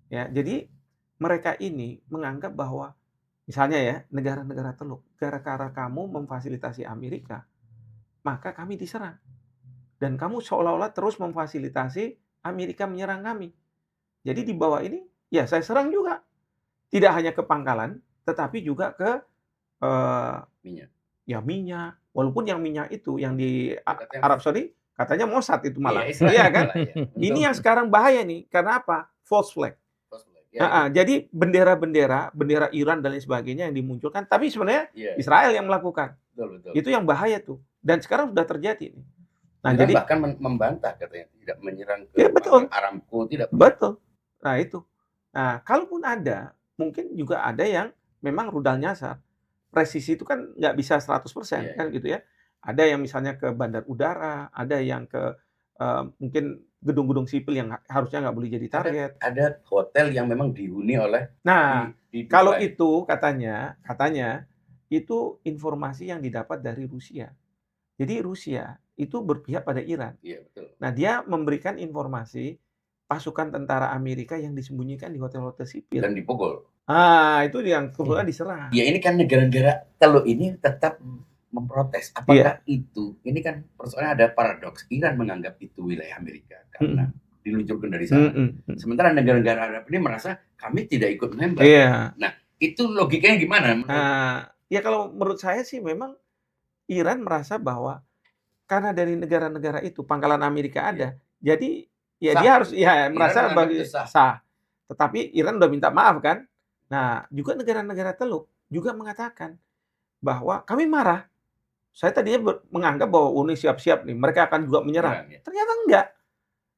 Ya, jadi mereka ini menganggap bahwa misalnya ya, negara-negara Teluk, gara-gara kamu memfasilitasi Amerika, maka kami diserang. Dan kamu seolah-olah terus memfasilitasi Amerika menyerang kami. Jadi di bawah ini, ya saya serang juga. Tidak hanya ke pangkalan, tetapi juga ke Minyak. ya minyak. Walaupun yang minyak itu, yang di Katanya Arab Saudi, katanya Mossad itu Iya, malah. Israel Iya kan? malah, ya. Ini Betul. yang sekarang bahaya nih. Karena apa? False flag. Ya, Jadi bendera-bendera, bendera Iran dan lain sebagainya yang dimunculkan, tapi sebenarnya iya. Israel yang melakukan. Betul. Itu yang bahaya tuh. Dan sekarang sudah terjadi nih. Nah, Iran jadi bahkan membantah katanya tidak menyerang ke ya betul, Aramco, tidak. betul. Nah itu. Nah, kalaupun ada, mungkin juga ada yang memang rudal nyasar. Presisi itu kan nggak bisa 100% Iya, kan iya. gitu ya. Ada yang misalnya ke bandar udara, ada yang ke mungkin gedung-gedung sipil yang harusnya nggak boleh jadi target. Ada hotel yang memang dihuni oleh Nah, di kalau Dubai. itu katanya itu informasi yang didapat dari Rusia. Jadi Rusia itu berpihak pada Iran. Iya, betul. Nah, dia memberikan informasi pasukan tentara Amerika yang disembunyikan di hotel-hotel sipil. Dan dipukul. Itu yang kebetulan diserang. Ya ini kan negara-negara Teluk ini tetap memprotes. Apakah itu? Ini kan persoalannya ada paradoks. Iran menganggap itu wilayah Amerika karena diluncurkan dari sana. Sementara negara-negara Arab ini merasa kami tidak ikut menembak. Iya. Nah, itu logikanya gimana? Ya kalau menurut saya sih memang Iran merasa bahwa karena dari negara-negara itu pangkalan Amerika ada, jadi ya Sah. dia harus ya Iran merasa menganggap bagi itu sah. sah. Tetapi Iran udah minta maaf kan. Nah, juga negara-negara Teluk juga mengatakan bahwa kami marah. Saya tadinya menganggap bahwa ini siap-siap nih, mereka akan juga menyerang. Ya. Ternyata enggak.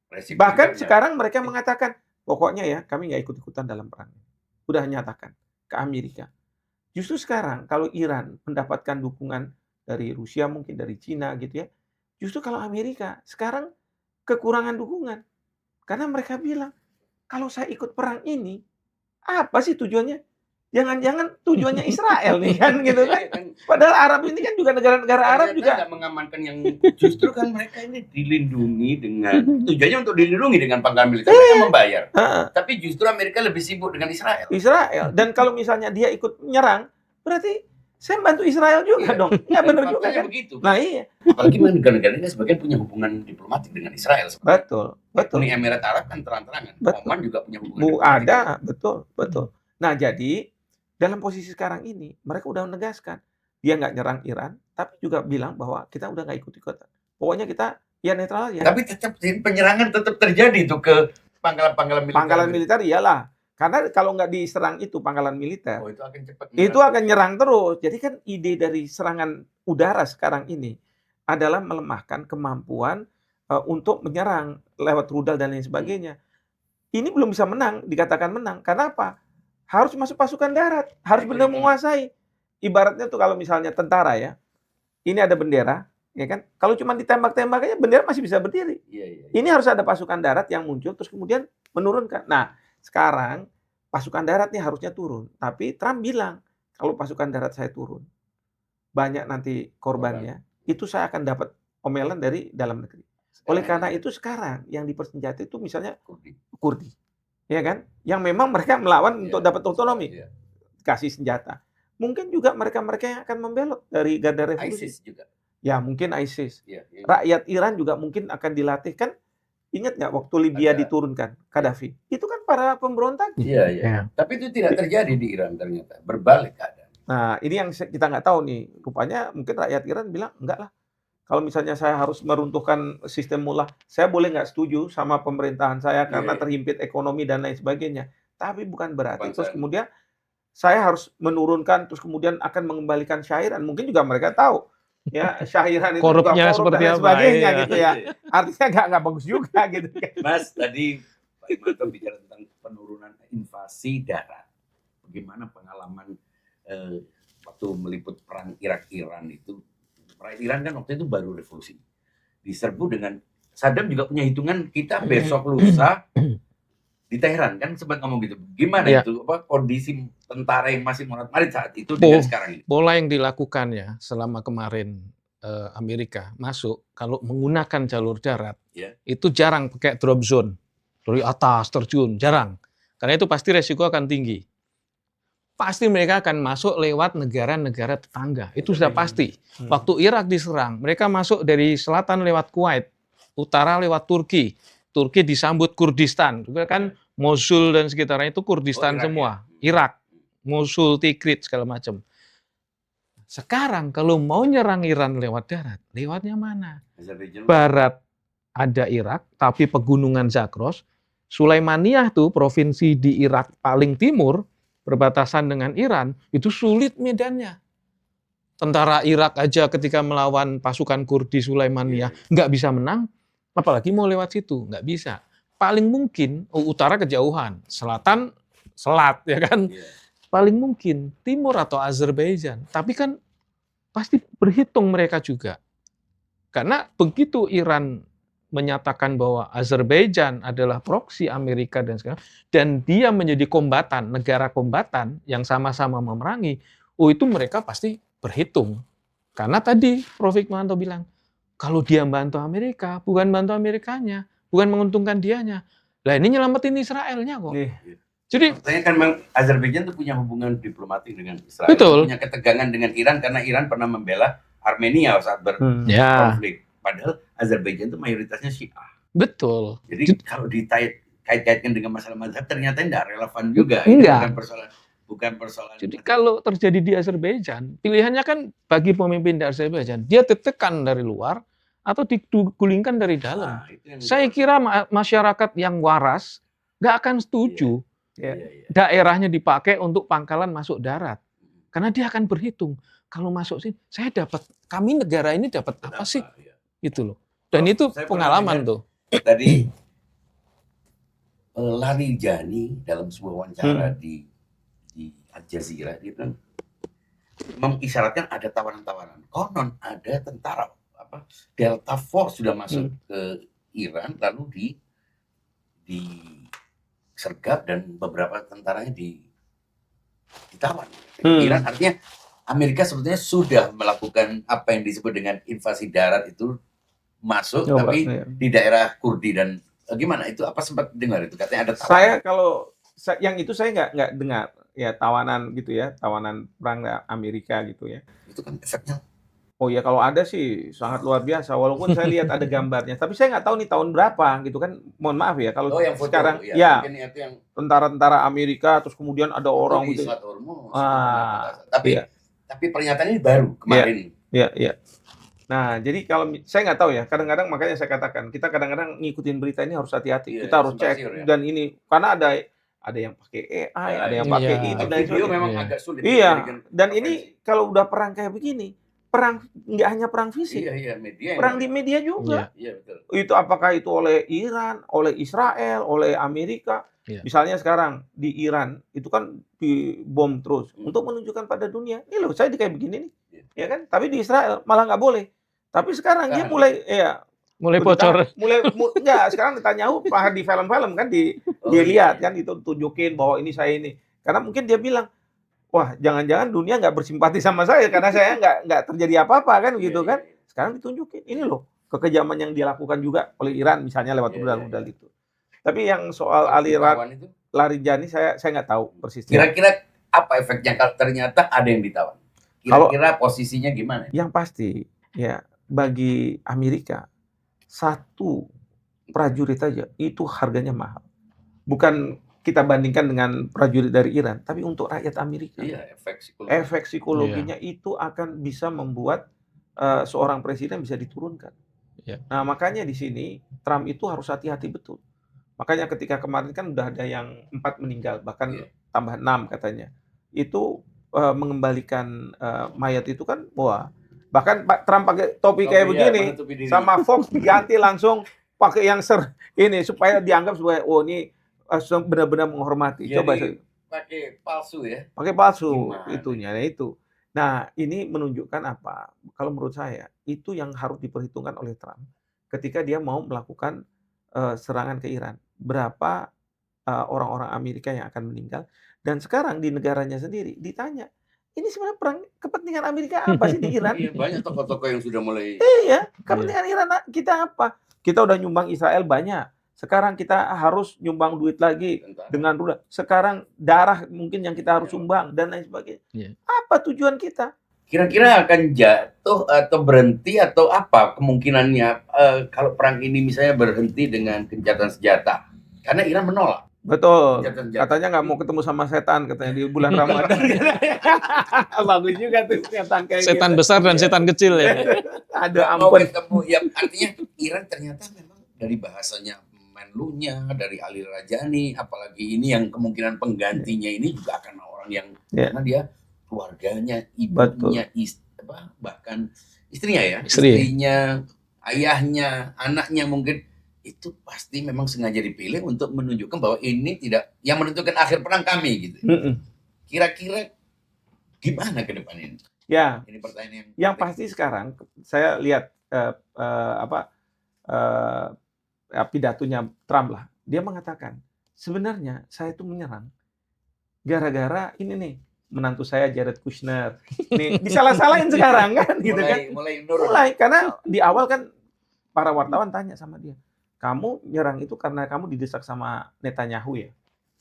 Resiko Bahkan juga sekarang mereka mengatakan, pokoknya ya kami nggak ikut-ikutan dalam perang. Udah nyatakan ke Amerika. Justru sekarang kalau Iran mendapatkan dukungan dari Rusia, mungkin dari Cina gitu ya. Justru kalau Amerika sekarang kekurangan dukungan. Karena mereka bilang, kalau saya ikut perang ini, apa sih tujuannya? Jangan-jangan tujuannya Israel nih kan gitu kan. Padahal Arab ini kan juga negara-negara Arab juga nggak mengamankan yang justru kan mereka ini dilindungi dengan tujuannya untuk dilindungi dengan pangkalan militer mereka membayar. Tapi justru Amerika lebih sibuk dengan Israel. Dan kalau misalnya dia ikut menyerang, berarti saya bantu Israel juga dong. Ya benar juga kan. Begitu. Nah iya. Apalagi negara-negara ini sebagian punya hubungan diplomatik dengan Israel. Betul. Uni Emirat Arab kan terang-terangan. Oman juga punya hubungan diplomatik. Ada, betul. Nah jadi dalam posisi sekarang ini mereka udah menegaskan dia nggak nyerang Iran, tapi juga bilang bahwa kita udah nggak ikut-ikutan. Pokoknya kita ya netral aja. Tapi tetap penyerangan tetap terjadi tuh ke pangkalan militer. Pangkalan militer iyalah. Karena kalau nggak diserang itu pangkalan militer, itu akan cepat. Itu akan nyerang terus. Jadi kan ide dari serangan udara sekarang ini adalah melemahkan kemampuan untuk menyerang lewat rudal dan lain sebagainya. Ini belum bisa menang, dikatakan menang. Karena apa? Harus masuk pasukan darat, harus benar menguasai. Ibaratnya tuh kalau misalnya tentara ya, ini ada bendera, ya kan? Kalau cuma ditembak-tembak aja bendera masih bisa berdiri. Ini harus ada pasukan darat yang muncul terus kemudian menurunkan. Nah, sekarang pasukan darat nih harusnya turun, tapi Trump bilang kalau pasukan darat saya turun, banyak nanti korbannya, itu saya akan dapat omelan dari dalam negeri. Oleh karena itu sekarang yang dipersenjatai itu misalnya Kurdi, ya kan? Yang memang mereka melawan untuk dapat otonomi, kasih senjata. Mungkin juga mereka-mereka yang akan membelot dari garda revolusi. ISIS juga. Ya mungkin ISIS. Rakyat Iran juga mungkin akan dilatih kan. Ingat nggak waktu Libya diturunkan Gaddafi? Itu kan para pemberontak. Iya. Tapi itu tidak terjadi di Iran ternyata. Berbalik keadaan. Nah, ini yang kita nggak tahu nih. Rupanya mungkin rakyat Iran bilang, enggak lah. Kalau misalnya saya harus meruntuhkan sistem mullah, saya boleh nggak setuju sama pemerintahan saya karena terhimpit ekonomi dan lain sebagainya. Tapi bukan berarti terus kemudian saya harus menurunkan, terus kemudian akan mengembalikan syairan. Mungkin juga mereka tahu. Ya, syairan itu korupnya juga korup seperti dan apa, sebagainya gitu ya. Artinya nggak bagus juga gitu. Mas, tadi Pak Imanto bicara tentang penurunan invasi darat. Bagaimana pengalaman waktu meliput perang Irak-Iran itu, perang Iran kan waktu itu baru revolusi. Diserbu dengan Saddam juga punya hitungan kita besok lusa di Teheran kan sempat ngomong gitu. Gimana Ya. itu kondisi tentara yang masih morat-marit saat itu dengan sekarang ini? Pola yang dilakukan ya selama kemarin Amerika masuk kalau menggunakan jalur darat itu jarang pakai drop zone dari atas terjun, jarang. Karena itu pasti resiko akan tinggi. Pasti mereka akan masuk lewat negara-negara tetangga. Itu sudah pasti. Waktu Irak diserang, mereka masuk dari selatan lewat Kuwait, utara lewat Turki. Turki disambut Kurdistan. Juga kan Mosul dan sekitarnya itu Kurdistan Irak, semua. ya. Irak, Mosul, Tikrit segala macam. Sekarang kalau mau nyerang Iran lewat darat, lewatnya mana? Barat ada Irak, tapi pegunungan Zagros. Sulaimaniyah tuh provinsi di Irak paling timur, berbatasan dengan Iran, itu sulit medannya. Tentara Irak aja ketika melawan pasukan Kurdi Sulaimaniyah nggak bisa menang, apalagi mau lewat situ, nggak bisa. Paling mungkin utara kejauhan, selatan selat ya kan. Paling mungkin timur atau Azerbaijan. Tapi kan pasti berhitung mereka juga. Karena begitu Iran menyatakan bahwa Azerbaijan adalah proksi Amerika dan segala, dan dia menjadi kombatan, negara kombatan yang sama-sama memerangi, itu mereka pasti berhitung. Karena tadi Prof. Hikmahanto bilang, kalau dia bantu Amerika, bukan bantu Amerikanya, bukan menguntungkan dianya. Lah ini nyelamatin Israelnya kok. Jadi artinya kan memang Azerbaijan itu punya hubungan diplomatik dengan Israel. Betul. Punya ketegangan dengan Iran karena Iran pernah membela Armenia saat berkonflik. Padahal Azerbaijan itu mayoritasnya Syiah. Betul. Jadi kalau dikait-kaitkan dengan masalah mazhab ternyata tidak relevan juga. Enggak. Bukan persoalan. Jadi kalau terjadi di Azerbaijan, pilihannya kan bagi pemimpin di Azerbaijan, dia ditekan dari luar atau digulingkan dari dalam. Saya kira masyarakat yang waras nggak akan setuju. Daerahnya dipakai untuk pangkalan masuk darat. Karena dia akan berhitung. Kalau masuk sini, kami negara ini dapat apa sih? Gitu loh. Dan itu pengalaman tuh. Tadi Larijani dalam sebuah wawancara di Al Jazeera, dia bilang mengisyaratkan ada tawaran-tawaran. Konon ada tentara Delta Force sudah masuk ke Iran, lalu disergap dan beberapa tentaranya ditawan. Iran artinya Amerika sebetulnya sudah melakukan apa yang disebut dengan invasi darat itu masuk, tapi di daerah Kurdi dan gimana itu? Apa sempat dengar itu? Katanya ada tawanan. Yang itu saya nggak dengar ya, tawanan gitu ya, tawanan perang Amerika gitu ya. Itu kan efeknya. Oh ya, kalau ada sih sangat luar biasa. Walaupun saya lihat ada gambarnya, tapi saya nggak tahu nih tahun berapa gitu kan. Mohon maaf ya kalau yang foto, sekarang ya tentara-tentara Amerika terus kemudian ada orang gitu. Tapi pernyataan ini baru kemarin. Iya. Nah, jadi kalau saya nggak tahu ya, kadang-kadang makanya saya katakan kita kadang-kadang ngikutin berita ini harus hati-hati. Kita harus cek dan ini karena ada yang pakai AI, ada yang pakai itu dan video memang agak sulit. Iya, dan ini kalau udah perang kayak begini, perang nggak hanya perang fisik, media perang di media juga. Iya, betul. Itu apakah itu oleh Iran, oleh Israel, oleh Amerika. Misalnya sekarang di Iran itu kan dibom terus untuk menunjukkan pada dunia, ini loh saya kayak begini nih, ya kan? Tapi di Israel malah nggak boleh. Tapi sekarang dia mulai bocor. Enggak, sekarang Netanyahu di film-film kan dilihat kan itu tunjukin bahwa ini saya ini. Karena mungkin dia bilang, wah jangan-jangan dunia nggak bersimpati sama saya karena saya nggak terjadi apa-apa kan gitu kan. Sekarang ditunjukin ini loh kekejaman yang dilakukan juga oleh Iran misalnya lewat rudal-rudal itu. Tapi yang soal Larijani saya nggak tahu persisnya. Kira-kira apa efeknya kalau ternyata ada yang ditawan? Kira-kira posisinya gimana? Yang pasti ya bagi Amerika satu prajurit aja itu harganya mahal. Bukan kita bandingkan dengan prajurit dari Iran, tapi untuk rakyat Amerika. Iya, efek psikologinya itu akan bisa membuat seorang presiden bisa diturunkan. Nah, makanya di sini Trump itu harus hati-hati betul. Makanya ketika kemarin kan udah ada yang 4 meninggal, bahkan tambah 6 katanya. Itu mengembalikan mayat itu kan, wah. Bahkan Pak Trump pakai topi kayak begini, sama Fox diganti langsung pakai yang ini supaya dianggap sebagai ini benar-benar menghormati. Jadi, coba pakai palsu ya? Pakai palsu itunya, itu. Nah, ini menunjukkan apa? Kalau menurut saya, itu yang harus diperhitungkan oleh Trump ketika dia mau melakukan, serangan ke Iran. Berapa, orang-orang Amerika yang akan meninggal, dan sekarang di negaranya sendiri ditanya, "Ini sebenarnya perang kepentingan Amerika apa sih di Iran?" Iya, banyak tokoh-tokoh yang sudah mulai Iya, Iya. kepentingan Iran kita apa? Kita udah nyumbang Israel banyak, sekarang kita harus nyumbang duit lagi tentara. dengan rudal. Sekarang darah mungkin yang kita harus Iya, Pak. sumbang dan lain sebagainya. Iya. Apa tujuan kita? Kira-kira akan jatuh atau berhenti atau apa kemungkinannya kalau perang ini misalnya berhenti dengan gencatan senjata? Karena Iran menolak Betul, gencatan senjata. katanya nggak mau ketemu sama setan katanya di bulan Ramadan. Bagus juga tuh setan kayak Setan gitu. besar dan setan kecil ya. Aduh Mau ampun. ketemu, ya artinya Iran ternyata memang dari bahasanya Menlunya, dari Ali Rajani, apalagi ini yang kemungkinan penggantinya ini juga akan orang yang Ya. karena dia keluarganya, Betul. ibunya, bahkan istrinya ya, Istri. istrinya, ayahnya, anaknya mungkin itu pasti memang sengaja dipilih untuk menunjukkan bahwa ini tidak yang menentukan akhir perang kami gitu. Mm-mm. Kira-kira gimana ke depan ini? Ya, Ini pertanyaan yang pasti sekarang saya lihat pidatonya Trump lah. Dia mengatakan, sebenarnya saya itu menyerang gara-gara ini nih menantu saya Jared Kushner. Nih disalah-salahin sekarang kan gitu kan. mulai nurun. Mulai karena di awal kan para wartawan tanya sama dia, "Kamu nyerang itu karena kamu didesak sama Netanyahu ya?"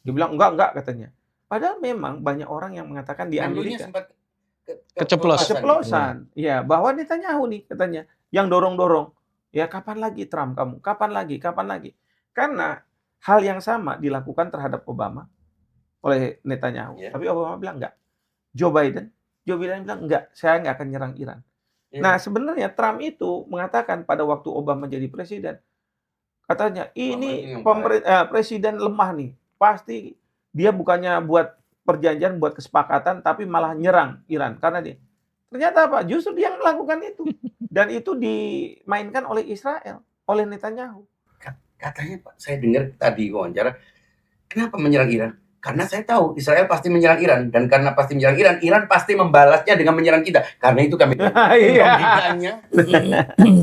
Dia bilang, "Enggak," katanya. Padahal memang banyak orang yang mengatakan di Menlunya Amerika sempat keceplosan. Iya, bahwa Netanyahu nih katanya yang dorong-dorong. Ya kapan lagi Trump kamu? Kapan lagi? Kapan lagi? Karena hal yang sama dilakukan terhadap Obama oleh Netanyahu. Ya. Tapi Obama bilang enggak. Joe Biden bilang enggak, saya enggak akan nyerang Iran. Ya. Nah, sebenarnya Trump itu mengatakan pada waktu Obama jadi presiden, katanya ini presiden lemah nih. Pasti dia bukannya buat perjanjian, buat kesepakatan, tapi malah nyerang Iran karena dia. Ternyata apa? Justru dia yang melakukan itu. Dan itu dimainkan oleh Israel, oleh Netanyahu. Katanya Pak, saya dengar tadi wawancara, kenapa menyerang Iran? Karena saya tahu Israel pasti menyerang Iran, dan karena pasti menyerang Iran, Iran pasti membalasnya dengan menyerang kita. Karena itu kami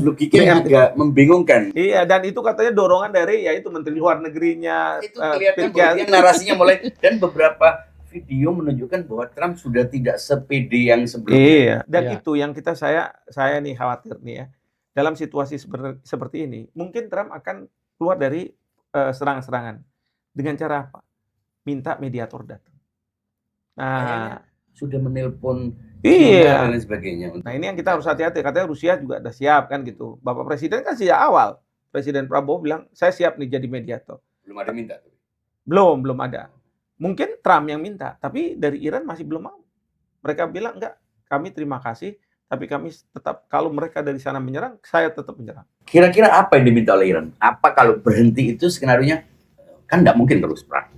logikanya agak membingungkan. Iya, dan itu katanya dorongan dari yaitu Menteri Luar Negerinya. Itu kelihatan bahwa dia narasinya mulai, dan beberapa video menunjukkan bahwa Trump sudah tidak sepede yang sebelumnya. Iya, dan Iya. itu yang saya nih khawatir nih ya. Dalam situasi seperti ini, mungkin Trump akan keluar dari serangan-serangan dengan cara apa? Minta mediator datang. Nah, Sudah menelpon iya. dan lain sebagainya. Nah, ini yang kita harus hati-hati. Katanya Rusia juga udah siap kan gitu. Bapak Presiden kan sejak awal, Presiden Prabowo bilang, saya siap nih jadi mediator. Belum ada minta. Belum ada. Mungkin Trump yang minta, tapi dari Iran masih belum mau. Mereka bilang, enggak, kami terima kasih, tapi kami tetap, kalau mereka dari sana menyerang, saya tetap menyerang. Kira-kira apa yang diminta oleh Iran? Apa kalau berhenti itu skenarionya? Kan nggak mungkin terus perang.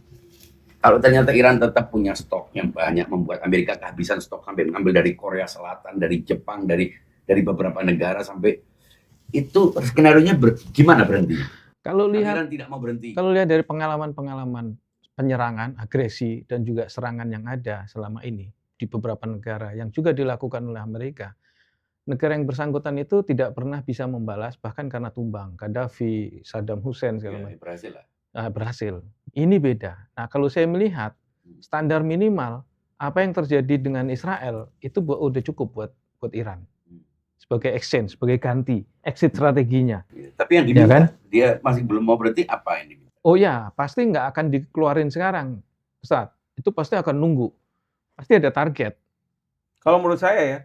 Kalau ternyata Iran tetap punya stok yang banyak, membuat Amerika kehabisan stok sampai mengambil dari Korea Selatan, dari Jepang, dari beberapa negara sampai itu skenarionya gimana berhenti? Kalau Iran tidak mau berhenti. Kalau lihat dari pengalaman penyerangan, agresi dan juga serangan yang ada selama ini di beberapa negara yang juga dilakukan oleh Amerika, negara yang bersangkutan itu tidak pernah bisa membalas bahkan karena tumbang. Gaddafi, Saddam Hussein segala macam. Berhasil lah. Berhasil. Ini beda. Nah, kalau saya melihat standar minimal apa yang terjadi dengan Israel itu udah cukup buat Iran sebagai exchange, sebagai ganti exit strateginya. Tapi yang diminta, kan? Dia masih belum mau berhenti, apa yang diminta? Oh ya, pasti nggak akan dikeluarin sekarang, Ustaz. Itu pasti akan nunggu. Pasti ada target. Kalau menurut saya ya,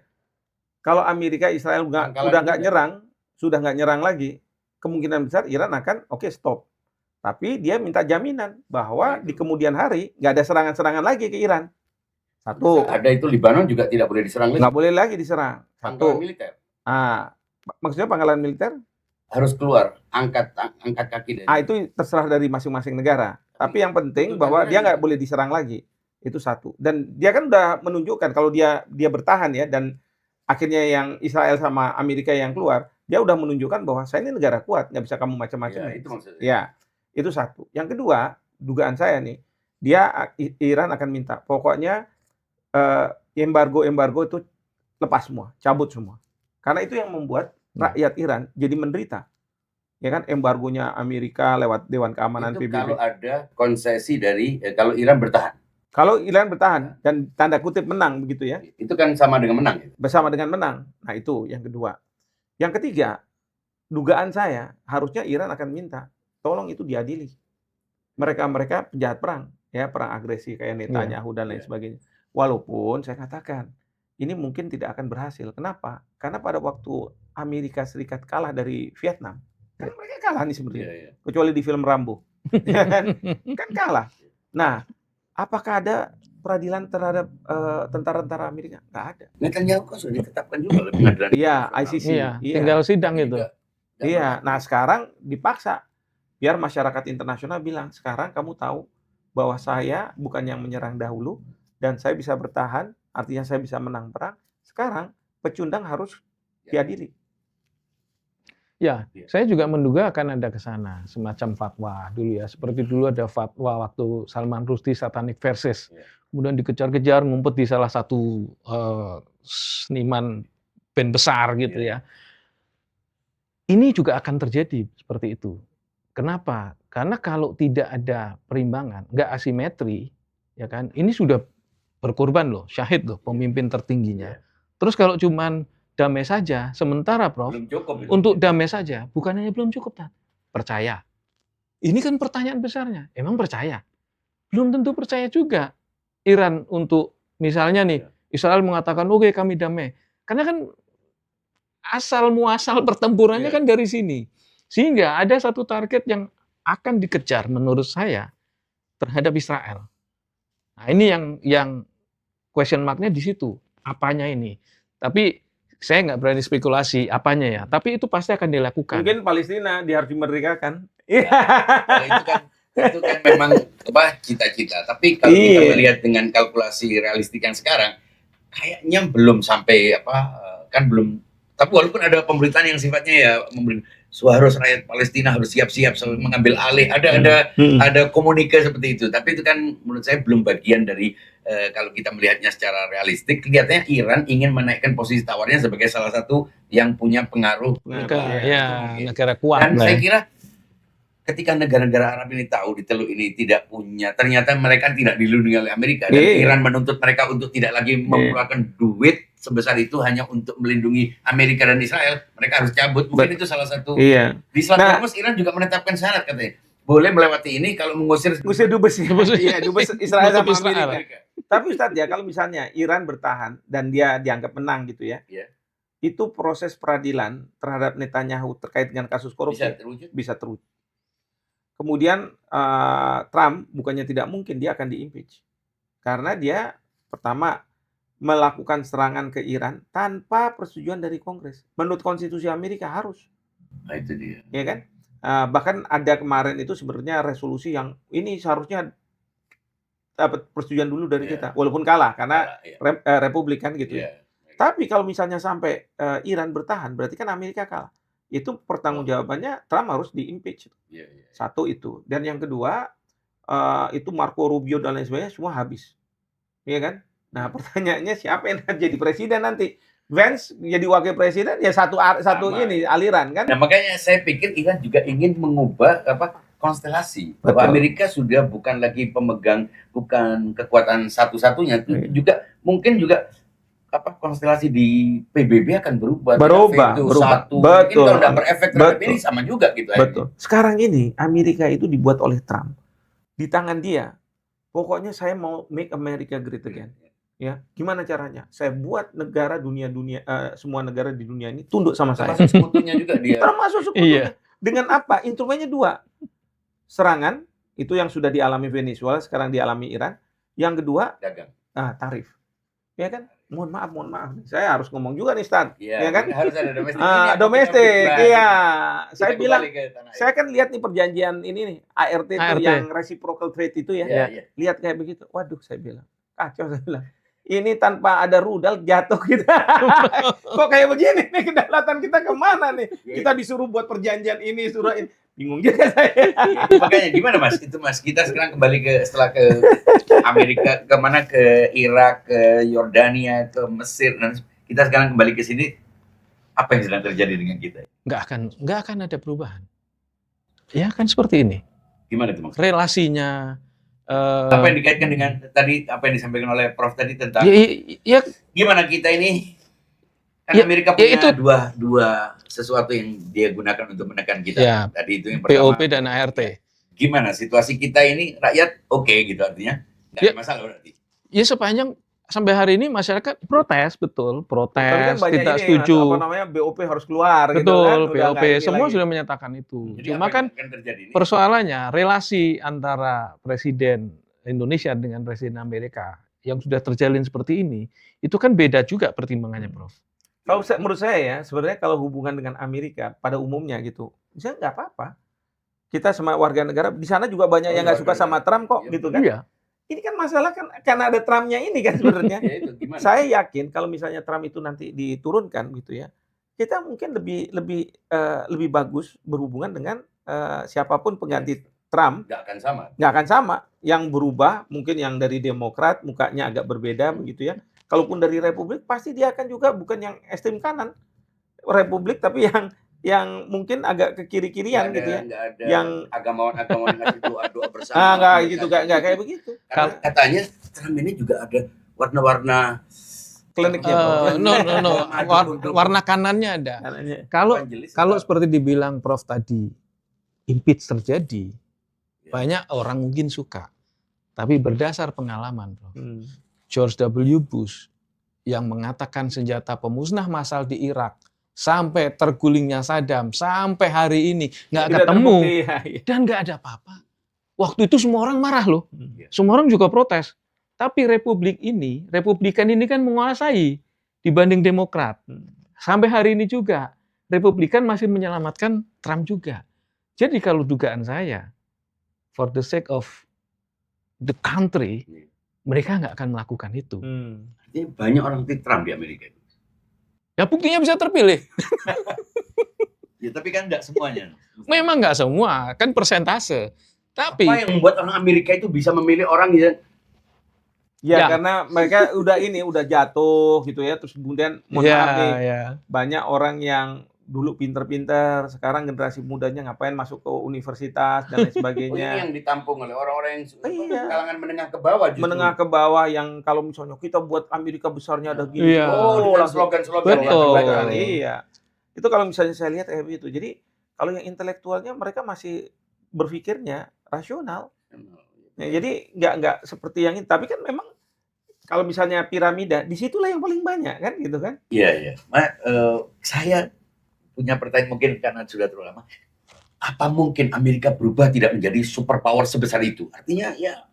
kalau Amerika Israel sudah nggak nyerang lagi, kemungkinan besar Iran akan stop. Tapi dia minta jaminan bahwa di kemudian hari nggak ada serangan-serangan lagi ke Iran. Satu. Ada itu Lebanon juga tidak boleh diserang lagi. Nggak boleh lagi diserang. Pangkalan militer. Maksudnya pangkalan militer? Harus keluar, angkat kaki dari. Itu terserah dari masing-masing negara. Tapi yang penting bahwa dia nggak boleh diserang lagi. Itu satu. Dan dia kan udah menunjukkan kalau dia bertahan ya, dan akhirnya yang Israel sama Amerika yang keluar, dia udah menunjukkan bahwa saya ini negara kuat, nggak bisa kamu macam-macam. Ya, itu maksudnya. Ya. Itu satu. Yang kedua, dugaan saya nih, Iran akan minta, pokoknya embargo itu lepas semua, cabut semua. Karena itu yang membuat rakyat Iran jadi menderita. Ya kan, embargonya Amerika lewat Dewan Keamanan Itu PBB. kalau ada konsesi dari kalau Iran bertahan. Kalau Iran bertahan dan tanda kutip menang begitu ya, Itu kan sama dengan menang. bersama dengan menang. Nah itu yang kedua. Yang ketiga, dugaan saya harusnya Iran akan minta tolong itu diadili. Mereka penjahat perang, ya perang agresi kayak Netanyahu dan lain sebagainya. Walaupun saya katakan ini mungkin tidak akan berhasil. Kenapa? Karena pada waktu Amerika Serikat kalah dari Vietnam, kan mereka kalah nih sebenarnya. Kecuali di film Rambo, kan kalah. Nah, apakah ada peradilan terhadap tentara-tentara Amerika? Nggak ada. Netanyahu kan sudah ditetapkan juga oleh pengadilan. Iya, ICC. Iya, tinggal sidang itu. Iya, nah sekarang dipaksa biar masyarakat internasional bilang, sekarang kamu tahu bahwa saya bukan yang menyerang dahulu dan saya bisa bertahan, artinya saya bisa menang perang. Sekarang pecundang harus diadili. Ya, saya juga menduga akan ada ke sana semacam fatwa dulu ya. Seperti dulu ada fatwa waktu Salman Rushdie Satanic Verses. Kemudian dikejar-kejar ngumpet di salah satu seniman band besar gitu ya. Ini juga akan terjadi seperti itu. Kenapa? Karena kalau tidak ada perimbangan, nggak asimetri, ya kan? Ini sudah berkorban loh, syahid loh, pemimpin tertingginya. Terus kalau cuman damai saja, sementara Prof, untuk damai saja, bukan hanya belum cukup, Tan. Percaya. Ini kan pertanyaan besarnya, emang percaya? Belum tentu percaya juga. Iran untuk, misalnya nih, Israel mengatakan, oke kami damai. Karena kan asal muasal pertempurannya kan dari sini. Sehingga ada satu target yang akan dikejar menurut saya terhadap Israel. Nah ini yang question mark-nya di situ. Apanya ini? Tapi saya nggak berani spekulasi apanya ya, tapi itu pasti akan dilakukan. Mungkin Palestina dia harus dimerdekakan. Itu kan memang cita-cita. Tapi kalau kita melihat dengan kalkulasi realistik yang sekarang, kayaknya belum sampai kan belum. Tapi walaupun ada pemberitaan yang sifatnya ya harus rakyat Palestina harus siap-siap mengambil alih, ada komunikasi seperti itu. Tapi itu kan menurut saya belum bagian dari kalau kita melihatnya secara realistik, kelihatannya Iran ingin menaikkan posisi tawarnya sebagai salah satu yang punya pengaruh negara kuat. Dan saya kira ketika negara-negara Arab ini tahu di Teluk ini tidak punya, ternyata mereka tidak dilindungi oleh Amerika dan Iran menuntut mereka untuk tidak lagi mengeluarkan duit sebesar itu hanya untuk melindungi Amerika dan Israel, mereka harus cabut. Mungkin itu salah satu. Di Selat Hormuz Iran juga menetapkan syarat katanya. Boleh melewati ini kalau mengusir dubes. Iya, dubes Israel sama Amerika. Tapi Ustadz ya, kalau misalnya Iran bertahan dan dia dianggap menang gitu ya. Itu proses peradilan terhadap Netanyahu terkait dengan kasus korupsi bisa terwujud. Kemudian Trump bukannya tidak mungkin dia akan diimpeach. Karena dia pertama melakukan serangan ke Iran tanpa persetujuan dari Kongres. Menurut konstitusi Amerika harus. Nah, itu dia. Ya kan? Bahkan ada kemarin itu sebenarnya resolusi yang ini seharusnya dapat persetujuan dulu dari kita. Walaupun kalah karena Republikan gitu ya. Tapi kalau misalnya sampai Iran bertahan, berarti kan Amerika kalah. Itu pertanggungjawabannya Trump harus di-impeach. Satu itu. Dan yang kedua, itu Marco Rubio dan lain sebagainya semua habis. Iya kan? Nah, pertanyaannya siapa yang jadi presiden nanti? Vance jadi wakil presiden ya satu ini aliran kan? Nah, makanya saya pikir Iran juga ingin mengubah konstelasi. Bahwa Amerika sudah bukan lagi pemegang, bukan kekuatan satu-satunya, juga mungkin juga konstelasi di PBB akan berubah. Berubah. Betul. Mungkin kalau tidak berefek terhadap ini sama juga gitu. Betul. Sekarang ini Amerika itu dibuat oleh Trump. Di tangan dia. Pokoknya saya mau make America great again. Ya, gimana caranya? Saya buat negara semua negara di dunia ini tunduk sama saya. Termasuk sekutunya juga dia. Termasuk sekutunya. Dengan apa? Instrumennya dua. Serangan, itu yang sudah dialami Venezuela, sekarang dialami Iran. Yang kedua, dagang. Tarif. Ya kan? Mohon maaf. Saya harus ngomong juga nih, Stan. Ya kan? Harus ada domestik. Domestik, iya. Saya bilang, saya kan lihat nih perjanjian ini nih, ART. Itu yang reciprocal trade itu ya. Lihat kayak begitu. Waduh, saya bilang. Kacau, saya bilang. Ini tanpa ada rudal jatuh kita. Kok kayak begini nih, kedaulatan kita kemana nih? Kita disuruh buat perjanjian ini, suruh ini. Bingung juga saya. Makanya gimana Mas? Itu Mas, kita sekarang kembali setelah ke Amerika, kemana, ke Irak, ke Yordania, ke Mesir, dan kita sekarang kembali ke sini, apa yang sedang terjadi dengan kita? Nggak akan ada perubahan. Ya kan seperti ini. Gimana itu maksudnya? Relasinya Apa yang dikaitkan dengan tadi apa yang disampaikan oleh Prof tadi tentang ya gimana kita ini kan Ya, Amerika ya punya itu. dua sesuatu yang dia gunakan untuk menekan kita. Ya, Tadi itu yang pertama. POP dan ART. Gimana situasi kita ini rakyat oke gitu artinya nggak ada masalah berarti. Ya sepanjang sampai hari ini masyarakat protes, betul, Tapi kan protes, banyak tidak ini setuju. apa namanya BOP harus keluar gitu kan. Betul, Udah POP nggak ini semua lagi. sudah menyatakan itu. Jadi Cuma apa kan yang akan terjadi ini? persoalannya relasi antara presiden Indonesia dengan presiden Amerika yang sudah terjalin seperti ini, itu kan beda juga pertimbangannya, Prof. Kalau menurut saya ya, sebenarnya kalau hubungan dengan Amerika pada umumnya gitu, misalnya nggak apa-apa. Kita sama warga negara di sana juga banyak yang nggak suka sama Trump kok, gitu kan? Iya. Ini kan masalah kan karena ada Trump-nya ini kan sebenarnya. Ya itu gimana? Saya yakin kalau misalnya Trump itu nanti diturunkan gitu ya, kita mungkin lebih bagus berhubungan dengan siapapun pengganti Trump. Nggak akan sama. Yang berubah mungkin yang dari Demokrat mukanya agak berbeda begitu ya. Kalaupun dari Republik pasti dia akan juga bukan yang ekstrem kanan Republik tapi yang mungkin agak ke kiri-kirian gitu ya. Nggak ada Yang agamawan ngasih doa bersama. nggak gitu, nggak kayak begitu. Karena katanya Trump ini juga ada warna-warna Kliniknya. Warna kanannya ada. Kalau seperti dibilang Prof tadi, impeach terjadi, banyak orang mungkin suka. Tapi berdasar pengalaman, Prof. George W. Bush yang mengatakan senjata pemusnah massal di Irak sampai tergulingnya Saddam sampai hari ini nggak ketemu dan nggak ada apa-apa. Waktu itu semua orang marah loh, semua orang juga protes. Tapi Republikan ini kan menguasai dibanding Demokrat. Sampai hari ini juga Republikan masih menyelamatkan Trump juga. Jadi kalau dugaan saya, for the sake of the country, mereka nggak akan melakukan itu. Artinya banyak orang anti Trump di Amerika. Ya buktinya bisa terpilih. Ya tapi kan nggak semuanya. Memang nggak semua, kan persentase. Tapi apa yang membuat orang Amerika itu bisa memilih orang ya? Ya karena mereka udah jatuh gitu ya, terus kemudian mohon maaf nih, banyak orang yang dulu pinter-pinter, sekarang generasi mudanya ngapain masuk ke universitas dan lain sebagainya. Ini yang ditampung oleh orang-orang yang kalangan menengah ke bawah justru. Menengah ke bawah yang kalau misalnya kita buat Amerika besarnya ada gini. Dengan slogan-slogan. Betul. Iya. Itu kalau misalnya saya lihat kayak begitu. Jadi kalau yang intelektualnya mereka masih berpikirnya rasional. Ya, jadi nggak seperti yang ini. Tapi kan memang kalau misalnya piramida, disitulah yang paling banyak kan gitu kan? Iya. Saya punya pertanyaan mungkin karena sudah terlalu lama. Apa mungkin Amerika berubah tidak menjadi superpower sebesar itu? Artinya ya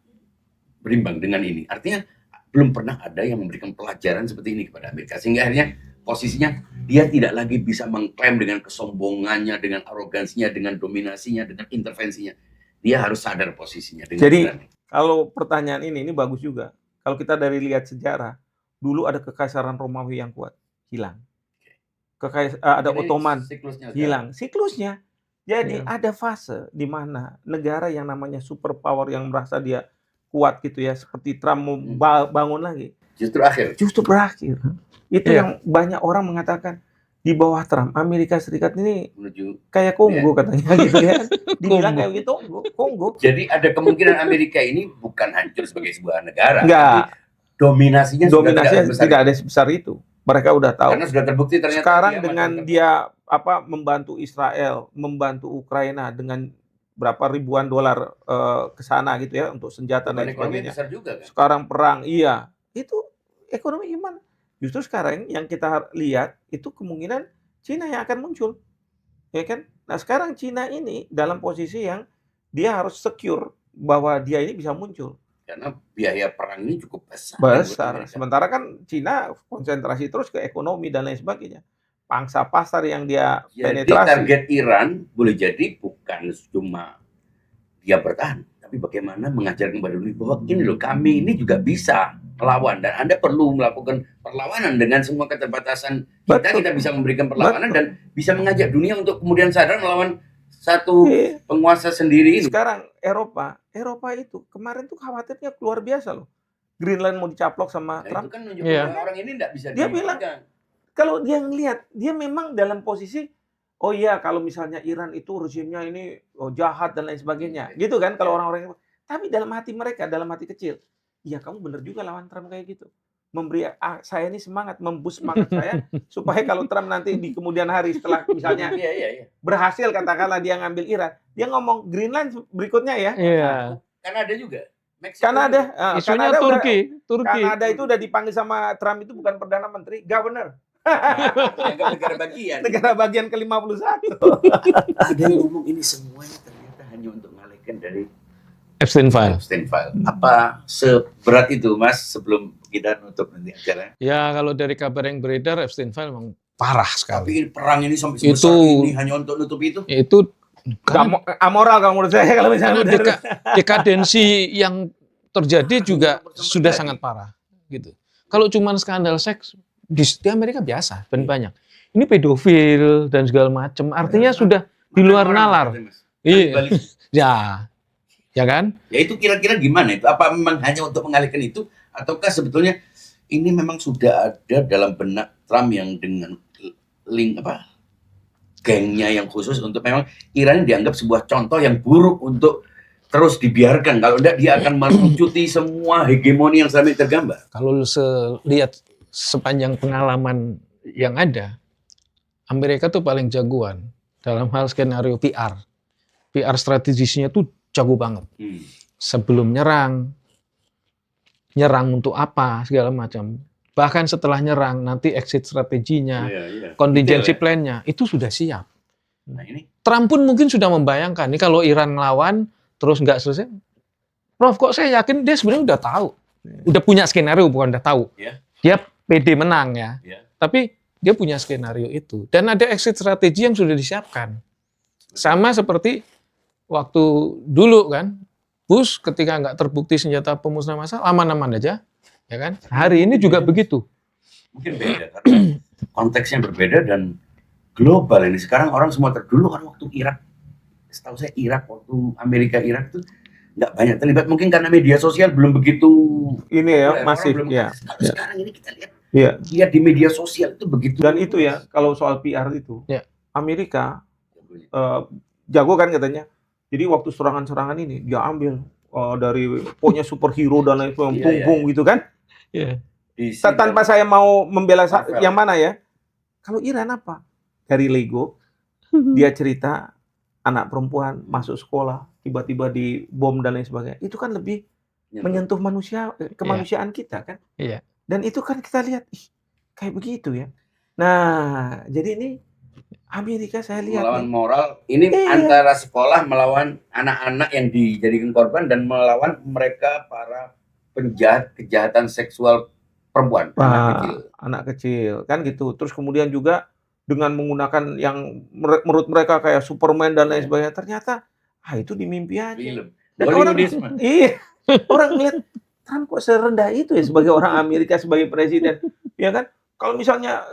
berimbang dengan ini. Artinya belum pernah ada yang memberikan pelajaran seperti ini kepada Amerika. Sehingga akhirnya posisinya dia tidak lagi bisa mengklaim dengan kesombongannya, dengan arogansinya, dengan dominasinya, dengan intervensinya. Dia harus sadar posisinya. Jadi kalau pertanyaan ini bagus juga. Kalau kita dari lihat sejarah, dulu ada kekaisaran Romawi yang kuat, hilang. Ada Ottoman, hilang. Siklusnya. Jadi ada fase di mana negara yang namanya superpower yang merasa dia kuat gitu ya, seperti Trump mau bangun lagi. Justru berakhir. Itu yang banyak orang mengatakan, di bawah Trump, Amerika Serikat ini kayak Kongo katanya gitu ya. Dibilang kayak gitu, Kongo. Jadi ada kemungkinan Amerika ini bukan hancur sebagai sebuah negara. Enggak. Dominasinya tidak ada sebesar itu. Mereka udah tahu. Karena sudah terbukti ternyata. Sekarang dengan dia membantu Israel, membantu Ukraina dengan berapa ribuan dolar ke sana gitu ya untuk senjata dan sebagainya. Besar juga, kan? Sekarang perang, iya. Itu ekonomi gimana? Justru sekarang yang kita lihat itu kemungkinan Cina yang akan muncul. Ya kan? Nah, sekarang Cina ini dalam posisi yang dia harus secure bahwa dia ini bisa muncul. Karena biaya perang ini cukup besar. Sementara kan Cina konsentrasi terus ke ekonomi dan lain sebagainya. Pangsa pasar yang dia penetrasi. Target Iran boleh jadi bukan cuma dia bertahan, tapi bagaimana mengajarkan kepada dunia bahwa ini loh, kami ini juga bisa melawan dan Anda perlu melakukan perlawanan dengan semua keterbatasan kita. Kita bisa memberikan perlawanan dan bisa mengajak dunia untuk kemudian sadar melawan satu penguasa sendiri ini. Sekarang Eropa itu kemarin tuh khawatirnya luar biasa loh. Greenland mau dicaplok sama Trump. Itu kan menunjukkan orang ini tidak bisa dia bilang kalau dia ngelihat, dia memang dalam posisi, oh iya kalau misalnya Iran itu rezimnya ini jahat dan lain sebagainya, gitu kan kalau orang-orang. Tapi dalam hati mereka, dalam hati kecil, iya kamu benar juga lawan Trump kayak gitu. Memberi saya ini semangat, memboost semangat saya supaya kalau Trump nanti di kemudian hari setelah misalnya berhasil katakanlah dia ngambil Iran, dia ngomong Greenland berikutnya ya. Iya. Kanada juga. Kanada, Isunya Kanada udah, Turki. Kanada itu udah dipanggil sama Trump itu bukan Perdana Menteri, Governor. Negara bagian. Negara bagian ke-51. Ada yang ngomong ini semuanya ternyata hanya untuk mengalihkan dari Epstein File. Epstein File. Apa seberat itu, Mas, sebelum kita nutup nanti acara? Ya, kalau dari kabar yang beredar, Epstein File memang parah sekali. Tapi perang ini sampai sebesar ini hanya untuk nutup itu? Itu amoral kalau menurut saya kalau misalnya dekadensi yang terjadi juga sudah sangat parah gitu. Kalau cuma skandal seks di Amerika biasa dan banyak. Ini pedofil dan segala macam. Artinya sudah di luar nalar. Iya. Ya kan? Ya itu kira-kira gimana itu? Apa memang hanya untuk mengalihkan itu ataukah sebetulnya ini memang sudah ada dalam benak Trump yang dengan link gengnya yang khusus untuk memang Iran dianggap sebuah contoh yang buruk untuk terus dibiarkan. Kalau tidak dia akan melucuti semua hegemoni yang selama ini tergambar. Kalau lihat sepanjang pengalaman yang ada, Amerika tuh paling jagoan dalam hal skenario PR. PR strategisnya tuh jago banget. Sebelum nyerang untuk apa, segala macam. Bahkan setelah nyerang, nanti exit strateginya, contingency plan-nya, itu sudah siap. Nah, ini Trump pun mungkin sudah membayangkan, nih kalau Iran ngelawan, terus nggak selesai, Prof, kok saya yakin dia sebenarnya udah tahu. Udah punya skenario, bukan udah tahu. Dia pede menang ya. Tapi dia punya skenario itu. Dan ada exit strategi yang sudah disiapkan. Sama seperti waktu dulu kan, Bush ketika nggak terbukti senjata pemusnah massal, aman-aman aja, ya kan? Hari ini juga begitu. Mungkin beda karena konteksnya berbeda dan global ini. Sekarang orang semua dulu kan waktu Irak, setahu saya Irak waktu Amerika Irak itu nggak banyak terlibat. Mungkin karena media sosial belum begitu ini ya masif ya. Sekarang ini kita lihat di media sosial itu begitu. Dan itu ya kalau soal PR itu, Amerika jago kan katanya. Jadi waktu serangan-serangan ini dia ambil dari pokoknya superhero dan lain sebagainya, punggung gitu kan. Tanpa saya mau membela yang mana ya. Kalau Iran apa? Dari Lego, dia cerita anak perempuan masuk sekolah, tiba-tiba dibom dan lain sebagainya. Itu kan lebih menyentuh kemanusiaan kita kan. Dan itu kan kita lihat, kayak begitu ya. Nah, jadi ini Amerika saya lihat melawan moral ini antara sekolah melawan anak-anak yang dijadikan korban dan melawan mereka para penjahat kejahatan seksual perempuan, anak kecil kan gitu. Terus kemudian juga dengan menggunakan yang menurut mereka kayak Superman dan lain sebagainya, ternyata itu di mimpi aja. Dan orang lihat Trump kok serendah itu ya sebagai orang Amerika, sebagai presiden, ya kan? Kalau misalnya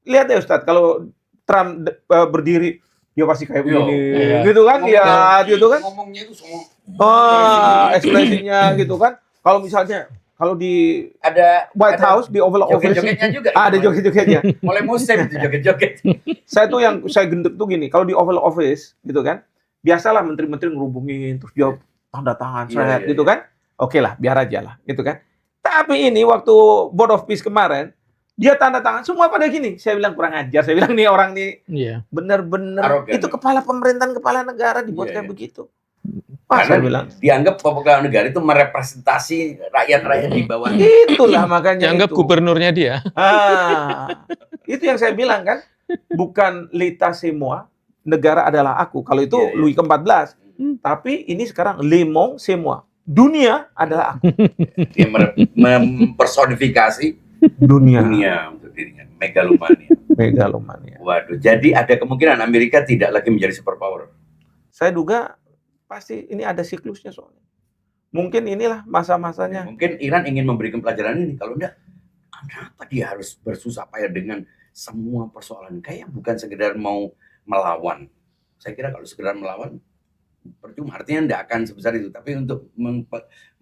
lihat ya Ustadz, kalau Trump berdiri, dia pasti kayak begini, gitu kan? Ya, gitu kan? Ngomongnya itu semua. Ekspresinya gitu kan? Kalau misalnya kalau di White House, di Oval Office, joget-jogetnya juga. Ada joget-jogetnya. Mulai musim itu joget-joget. Saya gendek tuh gini, kalau di Oval Office, gitu kan? Biasalah menteri-menteri ngerubungin, terus dia tanda tangan, gitu kan? Oke lah, biar aja lah, gitu kan? Tapi ini waktu Board of Peace kemarin, dia tanda tangan, semua pada gini. Saya bilang kurang ajar. Saya bilang nih orang nih bener-bener itu kepala pemerintahan, kepala negara dibuat kayak begitu. Saya bilang dianggap kepala negara itu merepresentasi rakyat-rakyat di bawah. Itulah makanya dianggap gubernurnya dia. Itu yang saya bilang kan, bukan l'État c'est moi, negara adalah aku. Kalau itu Louis ke-14. Tapi ini sekarang le monde c'est moi. Dunia adalah aku. Dia mempersonifikasi dunia untuk dirinya, megalomania. Waduh, jadi ada kemungkinan Amerika tidak lagi menjadi superpower. Saya duga pasti ini ada siklusnya soalnya. Mungkin inilah masa-masanya. Mungkin Iran ingin memberikan pelajaran ini. Kalau enggak, kenapa dia harus bersusah payah dengan semua persoalan? Kayak bukan sekedar mau melawan. Saya kira kalau sekedar melawan, percuma. Artinya enggak akan sebesar itu. Tapi untuk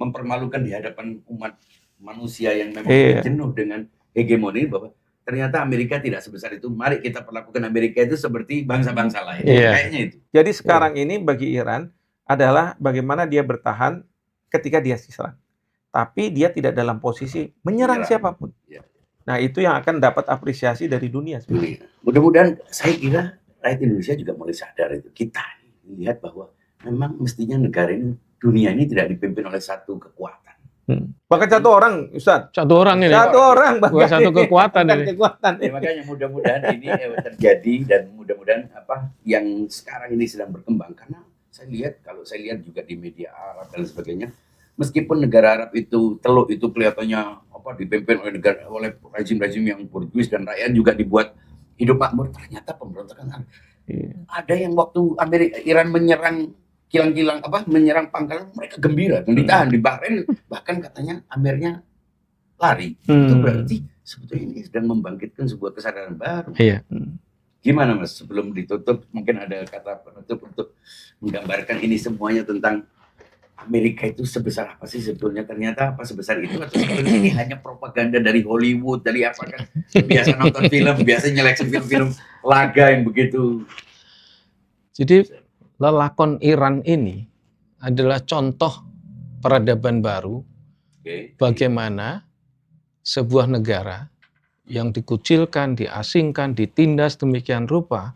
mempermalukan di hadapan umat manusia yang memang jenuh dengan hegemoni, bahwa ternyata Amerika tidak sebesar itu. Mari kita perlakukan Amerika itu seperti bangsa-bangsa lain. Iya. Kayaknya itu. Jadi sekarang ini bagi Iran adalah bagaimana dia bertahan ketika dia diserang. Tapi dia tidak dalam posisi menyerang siapapun. Ya. Nah, itu yang akan dapat apresiasi dari dunia sebenarnya. Mudah-mudahan saya kira rakyat Indonesia juga mulai sadar itu. Kita lihat bahwa memang mestinya negara ini, dunia ini tidak dipimpin oleh satu kekuatan. Bahkan satu orang, Ustaz. Satu orang ini. Satu orang bahkan. Bukan satu kekuatan Bukan ini. kekuatan. Ya, makanya mudah-mudahan ini terjadi dan mudah-mudahan apa yang sekarang ini sedang berkembang, karena kalau saya lihat juga di media Arab dan sebagainya, meskipun negara Arab itu Teluk itu kelihatannya apa dipimpin oleh rezim-rezim yang burjuis dan rakyat juga dibuat hidup makmur, ternyata pemberontakan ada yang waktu Iran menyerang kilang-kilang menyerang pangkalan, mereka gembira dan ditahan di Bahrain, bahkan katanya Amirnya lari. Itu berarti sebetulnya ini sedang membangkitkan sebuah kesadaran baru. Iya. Gimana Mas, sebelum ditutup mungkin ada kata penutup untuk menggambarkan ini semuanya tentang Amerika itu sebesar apa sih sebetulnya, ternyata apa sebesar itu, atau sebetulnya ini hanya propaganda dari Hollywood, dari apa kan biasa nonton film, biasa nyeleksi film-film laga yang begitu. Jadi lelakon Iran ini adalah contoh peradaban baru bagaimana sebuah negara yang dikucilkan, diasingkan, ditindas demikian rupa,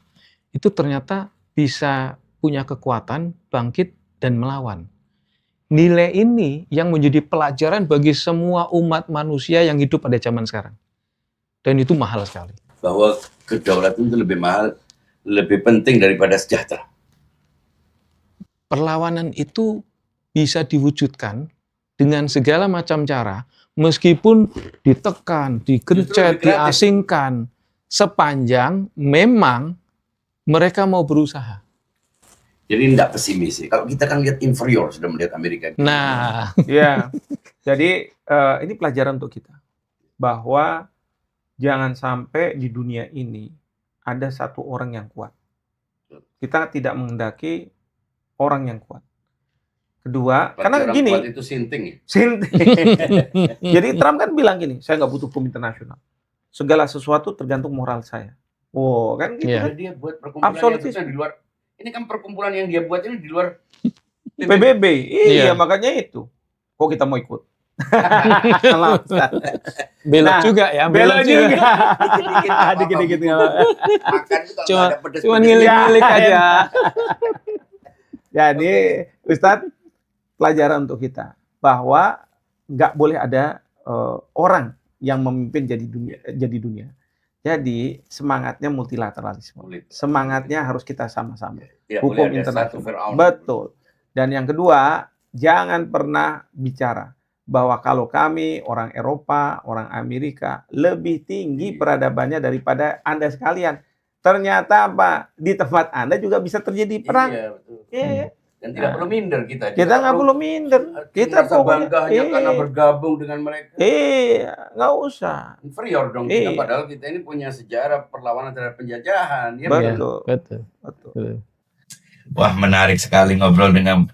itu ternyata bisa punya kekuatan, bangkit, dan melawan. Nilai ini yang menjadi pelajaran bagi semua umat manusia yang hidup pada zaman sekarang. Dan itu mahal sekali. Bahwa kedaulatan itu lebih mahal, lebih penting daripada sejahtera. Perlawanan itu bisa diwujudkan dengan segala macam cara, meskipun ditekan, digencet, diasingkan, sepanjang memang mereka mau berusaha. Jadi tidak pesimis sih. Kalau kita kan lihat inferior sudah melihat Amerika. Nah, ya. Jadi ini pelajaran untuk kita bahwa jangan sampai di dunia ini ada satu orang yang kuat. Kita tidak menghendaki orang yang kuat. Kedua, berarti karena orang gini. Kuat itu sinting ya? Sinting. Jadi Trump kan bilang gini, saya nggak butuh hukum internasional. Segala sesuatu tergantung moral saya. Oh, kan gitu kan? Dia buat perkumpulan yang di luar. Ini kan perkumpulan yang dia buat ini di luar PBB. Iya, makanya itu. Kok kita mau ikut? belok juga ya, belok juga. Dikit-dikit. Cuma ngilik-ngilik aja. Jadi, Ustadz, pelajaran untuk kita bahwa nggak boleh ada orang yang memimpin jadi dunia. Jadi semangatnya multilateralisme. Semangatnya harus kita sama-sama. Hukum internasional. Betul. Dan yang kedua, jangan pernah bicara bahwa kalau kami orang Eropa, orang Amerika lebih tinggi peradabannya daripada Anda sekalian. Ternyata apa? Di tempat Anda juga bisa terjadi perang. Iya, betul. Iya. Dan tidak perlu minder kita. Kita nggak perlu minder. Kita bangga hanya karena bergabung dengan mereka. Nggak usah. Inferior dong kita, padahal kita ini punya sejarah perlawanan terhadap penjajahan. Ya, betul. Wah, menarik sekali ngobrol dengan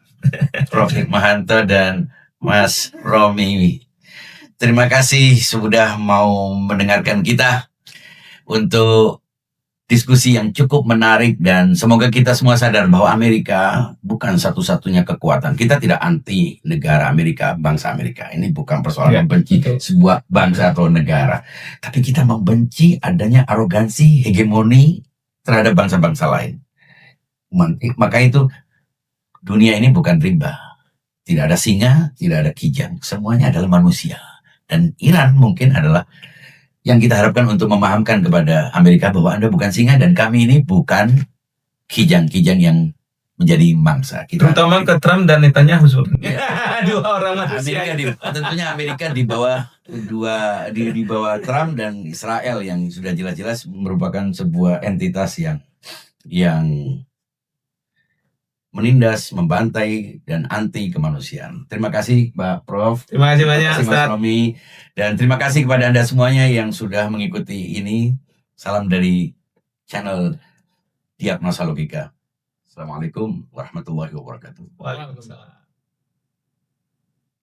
Prof. Hikmahanto dan Mas Romi. Terima kasih sudah mau mendengarkan kita untuk diskusi yang cukup menarik, dan semoga kita semua sadar bahwa Amerika bukan satu-satunya kekuatan. Kita tidak anti negara Amerika, bangsa Amerika. Ini bukan persoalan membenci sebuah bangsa atau negara. Tapi kita membenci adanya arogansi, hegemoni terhadap bangsa-bangsa lain. Maka itu dunia ini bukan rimba. Tidak ada singa, tidak ada kijang. Semuanya adalah manusia. Dan Iran mungkin adalah yang kita harapkan untuk memahamkan kepada Amerika bahwa Anda bukan singa dan kami ini bukan kijang-kijang yang menjadi mangsa. Terutama ke Trump dan Netanyahu. Dua orang manusia. Tentunya Amerika di bawah di bawah Trump dan Israel yang sudah jelas-jelas merupakan sebuah entitas yang menindas, membantai, dan anti kemanusiaan. Terima kasih Pak Prof. Terima kasih banyak Mas Romi. Dan terima kasih kepada Anda semuanya yang sudah mengikuti ini. Salam dari channel Diagnosa Logika. Assalamualaikum warahmatullahi wabarakatuh. Waalaikumsalam.